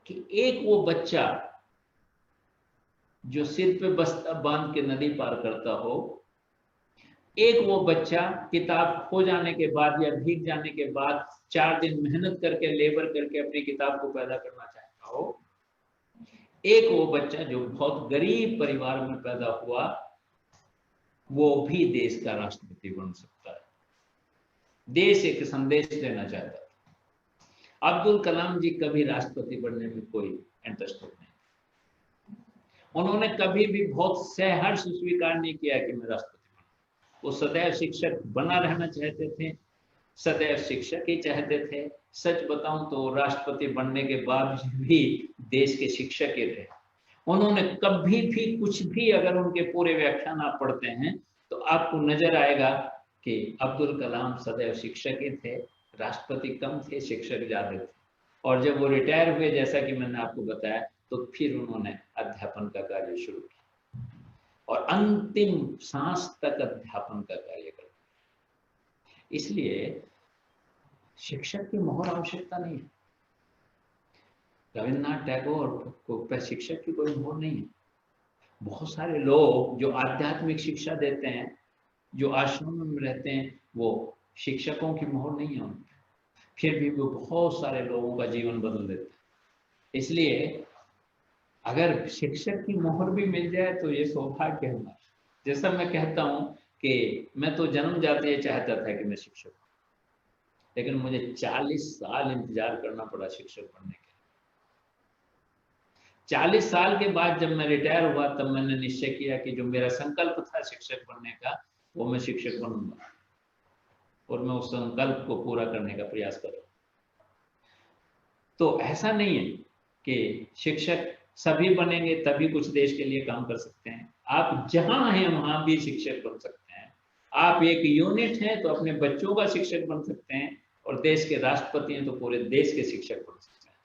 कि एक वो बच्चा जो सिर पे बस्ता बांध के नदी पार करता हो, एक वो बच्चा किताब खो जाने के बाद या भीग जाने के बाद 4 दिन मेहनत करके, लेबर करके अपनी किताब को पैदा करना चाहता हो, एक वो बच्चा जो बहुत गरीब परिवार में पैदा हुआ, वो भी देश का राष्ट्रपति बन सकता है। देश एक संदेश देना चाहता था। अब्दुल कलाम जी कभी राष्ट्रपति बनने में कोई इंटरेस्ट नहीं, उन्होंने कभी भी बहुत सहर्ष स्वीकार नहीं किया कि मैं राष्ट्रपति बनूं। वो सदैव शिक्षक बना रहना चाहते थे, सदैव शिक्षक ही चाहते थे। सच बताऊं तो राष्ट्रपति बनने के बाद भी देश के शिक्षक ही थे। उन्होंने कभी भी कुछ भी, अगर उनके पूरे व्याख्यान आप पढ़ते हैं तो आपको नजर आएगा कि अब्दुल कलाम सदैव शिक्षक ही थे, राष्ट्रपति कम थे, शिक्षक ज्यादा थे। और जब वो रिटायर हुए, जैसा कि मैंने आपको बताया, तो फिर उन्होंने अध्यापन का कार्य शुरू किया और अंतिम सांस तक अध्यापन का कार्य कर। इसलिए शिक्षक की मोहर आवश्यकता नहीं है। रविन्द्रनाथ टैगोर को शिक्षक की कोई मोहर नहीं है। बहुत सारे लोग जो आध्यात्मिक शिक्षा देते हैं, जो आश्रम में रहते हैं, वो शिक्षकों की मोहर नहीं है उनकी, फिर भी वो बहुत सारे लोगों का जीवन बदल देते हैं। इसलिए अगर शिक्षक की मोहर भी मिल जाए तो ये सौभाग्य है हमारा। जैसा मैं कहता हूँ कि मैं तो जन्म जाते ही चाहता था कि मैं शिक्षक हूँ, लेकिन मुझे 40 साल इंतजार करना पड़ा शिक्षक बनने के लिए। 40 साल के बाद जब मैं रिटायर हुआ तब मैंने निश्चय किया कि जो मेरा संकल्प था शिक्षक बनने का, वो मैं शिक्षक बनूंगा और मैं उस संकल्प को पूरा करने का प्रयास करूंगा। तो ऐसा नहीं है कि शिक्षक सभी बनेंगे तभी कुछ देश के लिए काम कर सकते हैं। आप जहां हैं वहां भी शिक्षक बन सकते हैं। आप एक यूनिट हैं तो अपने बच्चों का शिक्षक बन सकते हैं, और देश के राष्ट्रपति हैं तो पूरे देश के शिक्षक बन सकते हैं।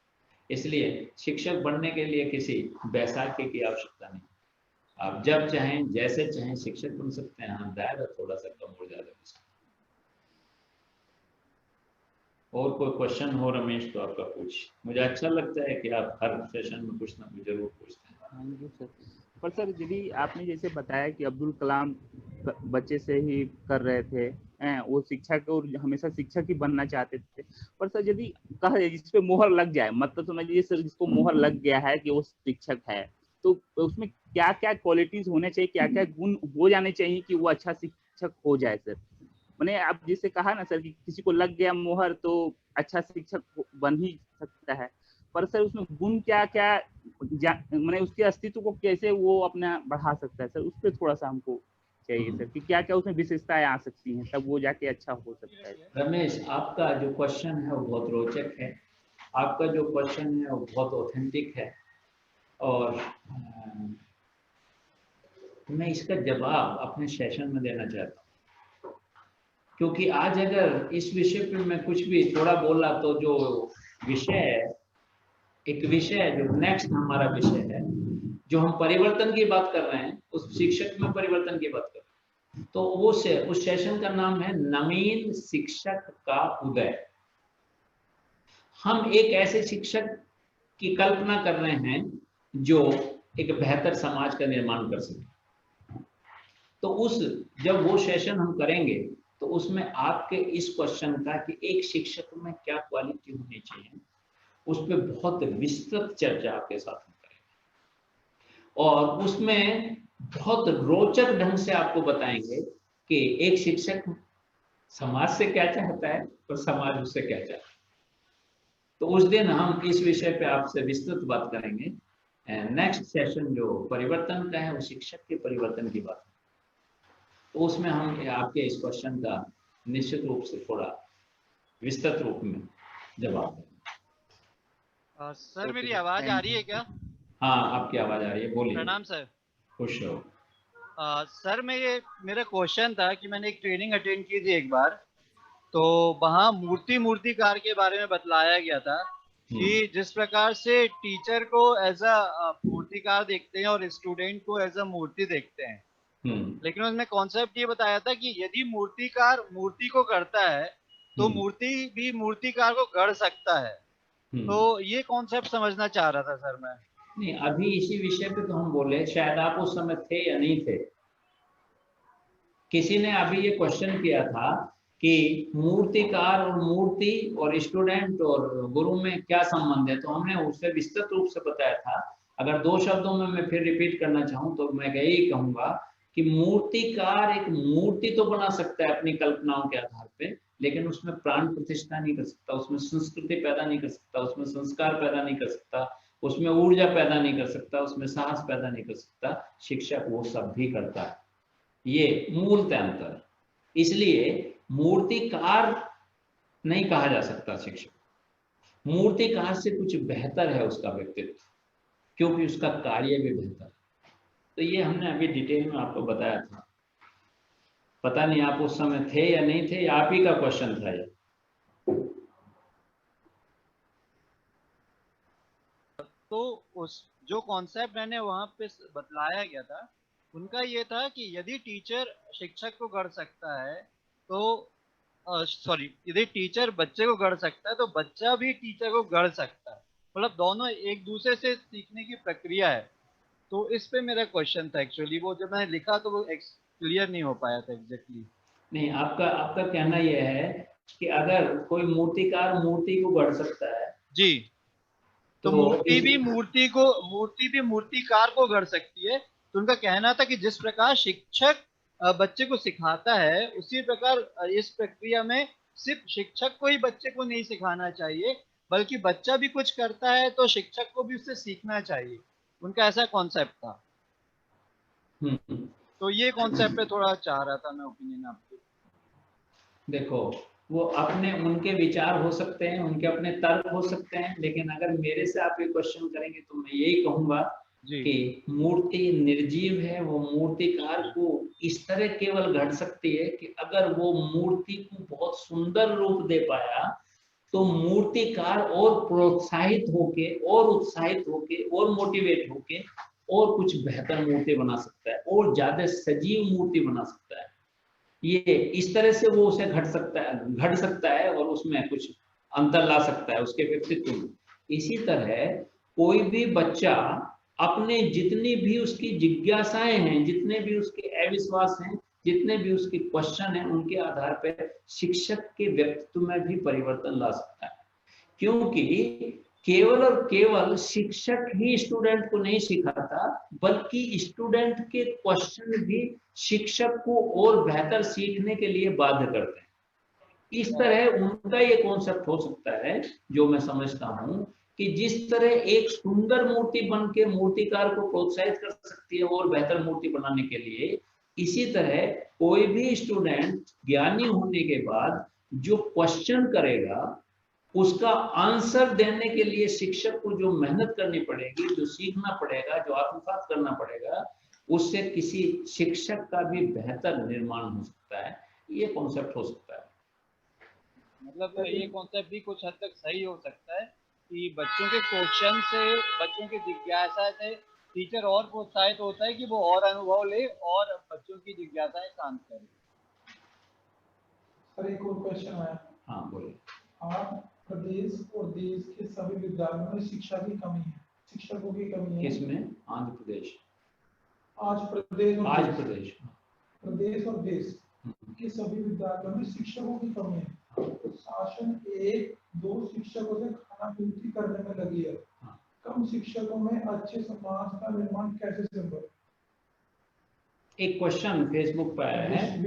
इसलिए शिक्षक बनने के लिए किसी बैसाखी की आवश्यकता नहीं। आप जब चाहें जैसे चाहें शिक्षक बन सकते हैं। हाँ, दायरा थोड़ा सा कम हो जाता है। और कोई क्वेश्चन हो रमेश तो आपका पूछ। मुझे अच्छा लगता है कि आप हर सेशन में कुछ ना कुछ जरूर पूछते हैं। हाँ जी सर। पर सर यदि आपने जैसे बताया कि अब्दुल कलाम बच्चे से ही कर रहे थे, वो शिक्षक और हमेशा शिक्षक ही बनना चाहते थे, पर सर यदि कहे जिस पे मोहर लग जाए, मतलब समझिए सर जिसको मोहर लग गया है कि वो शिक्षक है, तो उसमें क्या क्या क्वालिटीज होने चाहिए, क्या क्या गुण हो जाने चाहिए कि वो अच्छा शिक्षक हो जाए सर? मैंने आप जिससे कहा ना सर कि किसी को लग गया मोहर तो अच्छा शिक्षक बन ही सकता है, पर सर उसमें गुण क्या क्या, मैंने उसके अस्तित्व को कैसे वो अपना बढ़ा सकता है सर, उस पर थोड़ा सा हमको चाहिए सर कि क्या क्या उसमें विशेषताएं आ सकती हैं, तब वो जाके अच्छा हो सकता है। रमेश, आपका जो क्वेश्चन है वो बहुत रोचक है। आपका जो क्वेश्चन है वो बहुत ऑथेंटिक है, और मैं इसका जवाब अपने सेशन में देना चाहता हूँ, क्योंकि आज अगर इस विषय पे मैं कुछ भी थोड़ा बोला तो जो विषय है, एक विषय है जो नेक्स्ट हमारा विषय है, जो हम परिवर्तन की बात कर रहे हैं, उस शिक्षक में परिवर्तन की बात कर रहे हैं, तो वो उस सेशन का नाम है नवीन शिक्षक का उदय। हम एक ऐसे शिक्षक की कल्पना कर रहे हैं जो एक बेहतर समाज का निर्माण कर सके। तो जब वो सेशन हम करेंगे तो उसमें आपके इस क्वेश्चन का कि एक शिक्षक में क्या क्वालिटी होनी चाहिए, उस पर बहुत विस्तृत चर्चा आपके साथ हम करेंगे, और उसमें बहुत रोचक ढंग से आपको बताएंगे कि एक शिक्षक समाज से क्या चाहता है और समाज उससे क्या चाहता है। तो उस दिन हम इस विषय पे आपसे विस्तृत बात करेंगे। नेक्स्ट सेशन जो परिवर्तन का है वो शिक्षक के परिवर्तन की बात है, तो उसमें हम आपके इस क्वेश्चन का निश्चित रूप से थोड़ा विस्तृत रूप में जवाब देंगे। सर मेरी आवाज आ रही है क्या? हाँ, आपकी आवाज आ रही है, बोलिए। प्रणाम सर। खुश हो। सर मेरा क्वेश्चन था कि मैंने एक ट्रेनिंग अटेंड की थी एक बार, तो वहाँ मूर्तिकार के बारे में बतलाया गया था कि जिस प्रकार से टीचर को एज अ मूर्तिकार देखते हैं और स्टूडेंट को एज अ मूर्ति देखते हैं, लेकिन उसमें कॉन्सेप्ट ये बताया था कि यदि मूर्तिकार मूर्ति को करता है तो मूर्ति भी मूर्तिकार को गढ़ सकता है। तो ये कॉन्सेप्ट समझना चाह रहा था सर मैं। नहीं, अभी इसी विषय पे तो हम बोले, शायद आप उस समय थे या नहीं थे। किसी ने अभी ये क्वेश्चन किया था कि मूर्तिकार और मूर्ति और स्टूडेंट और गुरु में क्या संबंध है, तो हमने उससे विस्तृत रूप से बताया था। अगर 2 शब्दों में मैं फिर रिपीट करना चाहूँ तो मैं यही कहूंगा कि मूर्तिकार एक मूर्ति तो बना सकता है अपनी कल्पनाओं के आधार पे, लेकिन उसमें प्राण प्रतिष्ठा नहीं कर सकता, उसमें संस्कृति पैदा नहीं कर सकता, उसमें संस्कार पैदा नहीं कर सकता, उसमें ऊर्जा पैदा नहीं कर सकता, उसमें साहस पैदा नहीं कर सकता। शिक्षक वो सब भी करता है। ये मूलतः अंतर है। इसलिए मूर्तिकार नहीं कहा जा सकता शिक्षक, मूर्तिकार से कुछ बेहतर है उसका व्यक्तित्व, क्योंकि उसका कार्य भी बेहतर है। तो ये हमने अभी डिटेल में आपको बताया था। पता नहीं आप उस समय थे या नहीं थे, या आप ही का क्वेश्चन था ये। तो उस जो कॉन्सेप्ट मैंने वहां पे बतलाया गया था, उनका ये था कि यदि टीचर शिक्षक को गढ़ सकता है तो यदि टीचर बच्चे को गढ़ सकता है तो बच्चा भी टीचर को गढ़ सकता है। मतलब दोनों एक दूसरे से सीखने की प्रक्रिया है। तो इस पे मेरा क्वेश्चन था एक्चुअली, वो जब मैंने लिखा तो वो क्लियर नहीं हो पाया था एग्जैक्टली। नहीं, आपका आपका कहना यह है कि अगर कोई मूर्तिकार मूर्ति को गढ़ सकता है जी, तो मूर्ति भी मूर्तिकार को गढ़ सकती है। तो उनका कहना था कि जिस प्रकार शिक्षक बच्चे को सिखाता है, उसी प्रकार इस प्रक्रिया में सिर्फ शिक्षक को ही बच्चे को नहीं सिखाना चाहिए, बल्कि बच्चा भी कुछ करता है तो शिक्षक को भी उससे सीखना चाहिए। उनका ऐसा कॉन्सेप्ट था। तो ये कॉन्सेप्ट पे थोड़ा चाह रहा था मैं ओपिनियन आपके। देखो, वो अपने उनके विचार हो सकते हैं, उनके अपने तर्क हो सकते हैं, लेकिन अगर मेरे से आप ये क्वेश्चन करेंगे तो मैं यही कहूंगा कि मूर्ति निर्जीव है। वो मूर्तिकार को इस तरह केवल गढ़ सकती है कि अगर वो मूर्ति को बहुत सुंदर रूप दे पाया तो मूर्तिकार और प्रोत्साहित होके और उत्साहित होके और मोटिवेट होके और कुछ बेहतर मूर्ति बना सकता है और ज्यादा सजीव मूर्ति बना सकता है। ये इस तरह से वो उसे घड़ सकता है और उसमें कुछ अंतर ला सकता है उसके व्यक्तित्व में। इसी तरह कोई भी बच्चा अपने जितनी भी उसकी जिज्ञासाएं हैं, जितने भी उसके अविश्वास हैं, जितने भी उसके क्वेश्चन हैं, उनके आधार पर शिक्षक के व्यक्तित्व में भी परिवर्तन ला सकता है। क्योंकि केवल और केवल शिक्षक ही स्टूडेंट को नहीं सिखाता, बल्कि स्टूडेंट के क्वेश्चन भी शिक्षक को और बेहतर सीखने के लिए बाध्य करते हैं। इस तरह उनका ये कॉन्सेप्ट हो सकता है, जो मैं समझता हूं कि जिस तरह एक सुंदर मूर्ति बन के मूर्तिकार को प्रोत्साहित कर सकती है और बेहतर मूर्ति बनाने के लिए, इसी तरह कोई भी स्टूडेंट ज्ञानी होने के बाद जो क्वेश्चन करेगा उसका आंसर देने के लिए शिक्षक को जो मेहनत करनी पड़ेगी, जो सीखना पड़ेगा, जो आत्मसात करना पड़ेगा, उससे किसी शिक्षक का भी बेहतर निर्माण हो सकता है। ये कॉन्सेप्ट हो सकता है। मतलब ये कॉन्सेप्ट भी कुछ हद तक सही हो सकता है कि बच्चों के क्वेश्चन से, बच्चों की जिज्ञासा से टीचर और प्रोत्साहित होता है कि वो और अनुभव ले और बच्चों की जिज्ञासाएं शांत करे। सर एक और क्वेश्चन आया। हाँ बोलिए। आज प्रदेश और देश के सभी विद्यालयों में शिक्षा की कमी है, शिक्षकों की कमी है। किसमें? आंध्र प्रदेश। आज प्रदेश और देश के सभी विद्यालयों में शिक्षकों की कमी है। शासन 1-2 शिक्षकों से खाना पूर्ति करने में लगी है। कम शिक्षकों में अच्छे समाज का निर्माण कैसे संभव है? एक क्वेश्चन फेसबुक पर आया है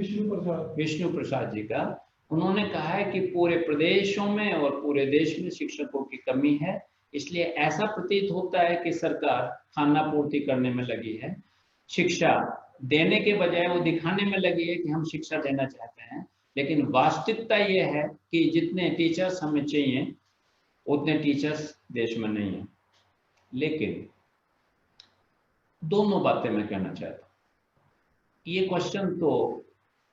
विष्णु प्रसाद जी का। उन्होंने कहा है कि पूरे प्रदेशों में और पूरे देश में शिक्षकों की कमी है, इसलिए ऐसा प्रतीत होता है कि सरकार खाना पूर्ति करने में लगी है, शिक्षा देने के बजाय वो दिखाने में लगी है कि हम शिक्षा देना चाहते हैं। लेकिन वास्तविकता ये है कि जितने टीचर्स हमें चाहिए उतने टीचर्स देश में नहीं है। लेकिन दोनों बातें मैं कहना चाहता हूँ। ये क्वेश्चन तो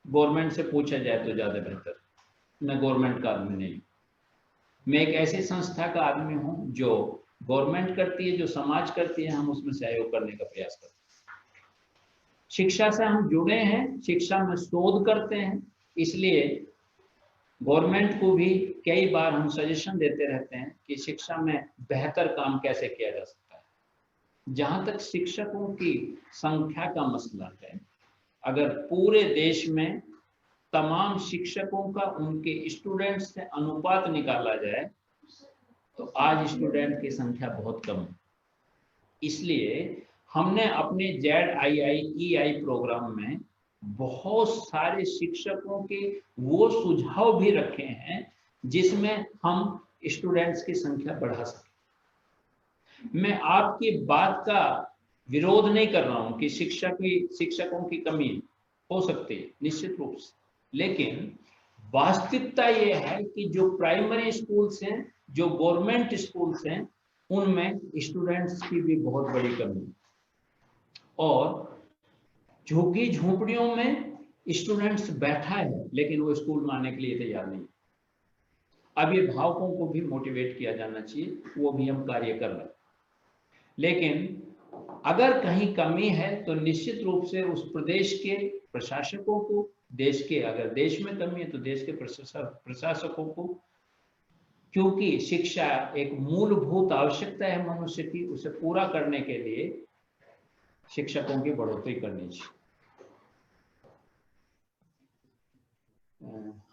गवर्नमेंट से पूछा जाए तो ज्यादा बेहतर। मैं गवर्नमेंट का आदमी नहीं, मैं एक ऐसी संस्था का आदमी हूं जो गवर्नमेंट करती है, जो समाज करती है, हम उसमें सहयोग करने का प्रयास करते हैं। शिक्षा से हम जुड़े हैं, शिक्षा में शोध करते हैं, इसलिए गवर्नमेंट को भी कई बार हम सजेशन देते रहते हैं कि शिक्षा में बेहतर काम कैसे किया जा सकता है। जहां तक शिक्षकों की संख्या का मसला है, अगर पूरे देश में तमाम शिक्षकों का उनके स्टूडेंट्स से अनुपात निकाला जाए तो आज स्टूडेंट की संख्या बहुत कम है। इसलिए हमने अपने ZII प्रोग्राम में बहुत सारे शिक्षकों के वो सुझाव भी रखे हैं जिसमें हम स्टूडेंट्स की संख्या बढ़ा सकें। मैं आपकी बात का विरोध नहीं कर रहा हूं कि शिक्षकों की कमी हो सकती है, निश्चित रूप से, लेकिन वास्तविकता ये है कि जो प्राइमरी स्कूल्स हैं, जो गवर्नमेंट स्कूल्स हैं, उनमें स्टूडेंट्स की भी बहुत बड़ी कमी है और झुग्गी झोंपड़ियों में स्टूडेंट्स बैठा है लेकिन वो स्कूल में आने के लिए तैयार नहीं। अभिभावकों को भी मोटिवेट किया जाना चाहिए, वो भी हम कार्य कर रहे हैं। लेकिन अगर कहीं कमी है तो निश्चित रूप से उस प्रदेश के प्रशासकों को, देश के, अगर देश में कमी है तो देश के प्रशासकों को, क्योंकि शिक्षा एक मूलभूत आवश्यकता है मनुष्य की, उसे पूरा करने के लिए शिक्षकों की बढ़ोतरी करनी चाहिए।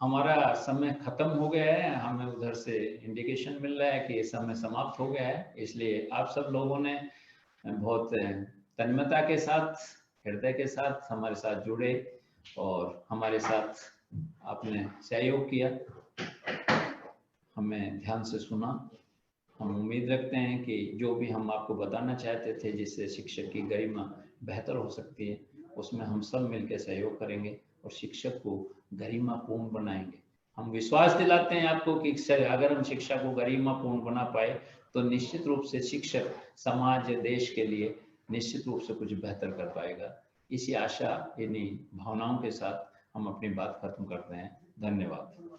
हमारा समय खत्म हो गया है, हमें उधर से इंडिकेशन मिल रहा है कि ये समय समाप्त हो गया है, इसलिए आप सब लोगों ने बहुत तन्मयता के साथ, हृदय के साथ हमारे साथ जुड़े और हमारे साथ आपने सहयोग किया, हमें ध्यान से सुना। हम उम्मीद रखते हैं कि जो भी हम आपको बताना चाहते थे जिससे शिक्षक की गरिमा बेहतर हो सकती है, उसमें हम सब मिलकर सहयोग करेंगे और शिक्षक को गरिमापूर्ण बनाएंगे। हम विश्वास दिलाते हैं आपको कि अगर हम शिक्षा को गरिमापूर्ण बना पाए तो निश्चित रूप से शिक्षक समाज देश के लिए निश्चित रूप से कुछ बेहतर कर पाएगा। इसी आशा, इन्हीं भावनाओं के साथ हम अपनी बात खत्म करते हैं। धन्यवाद।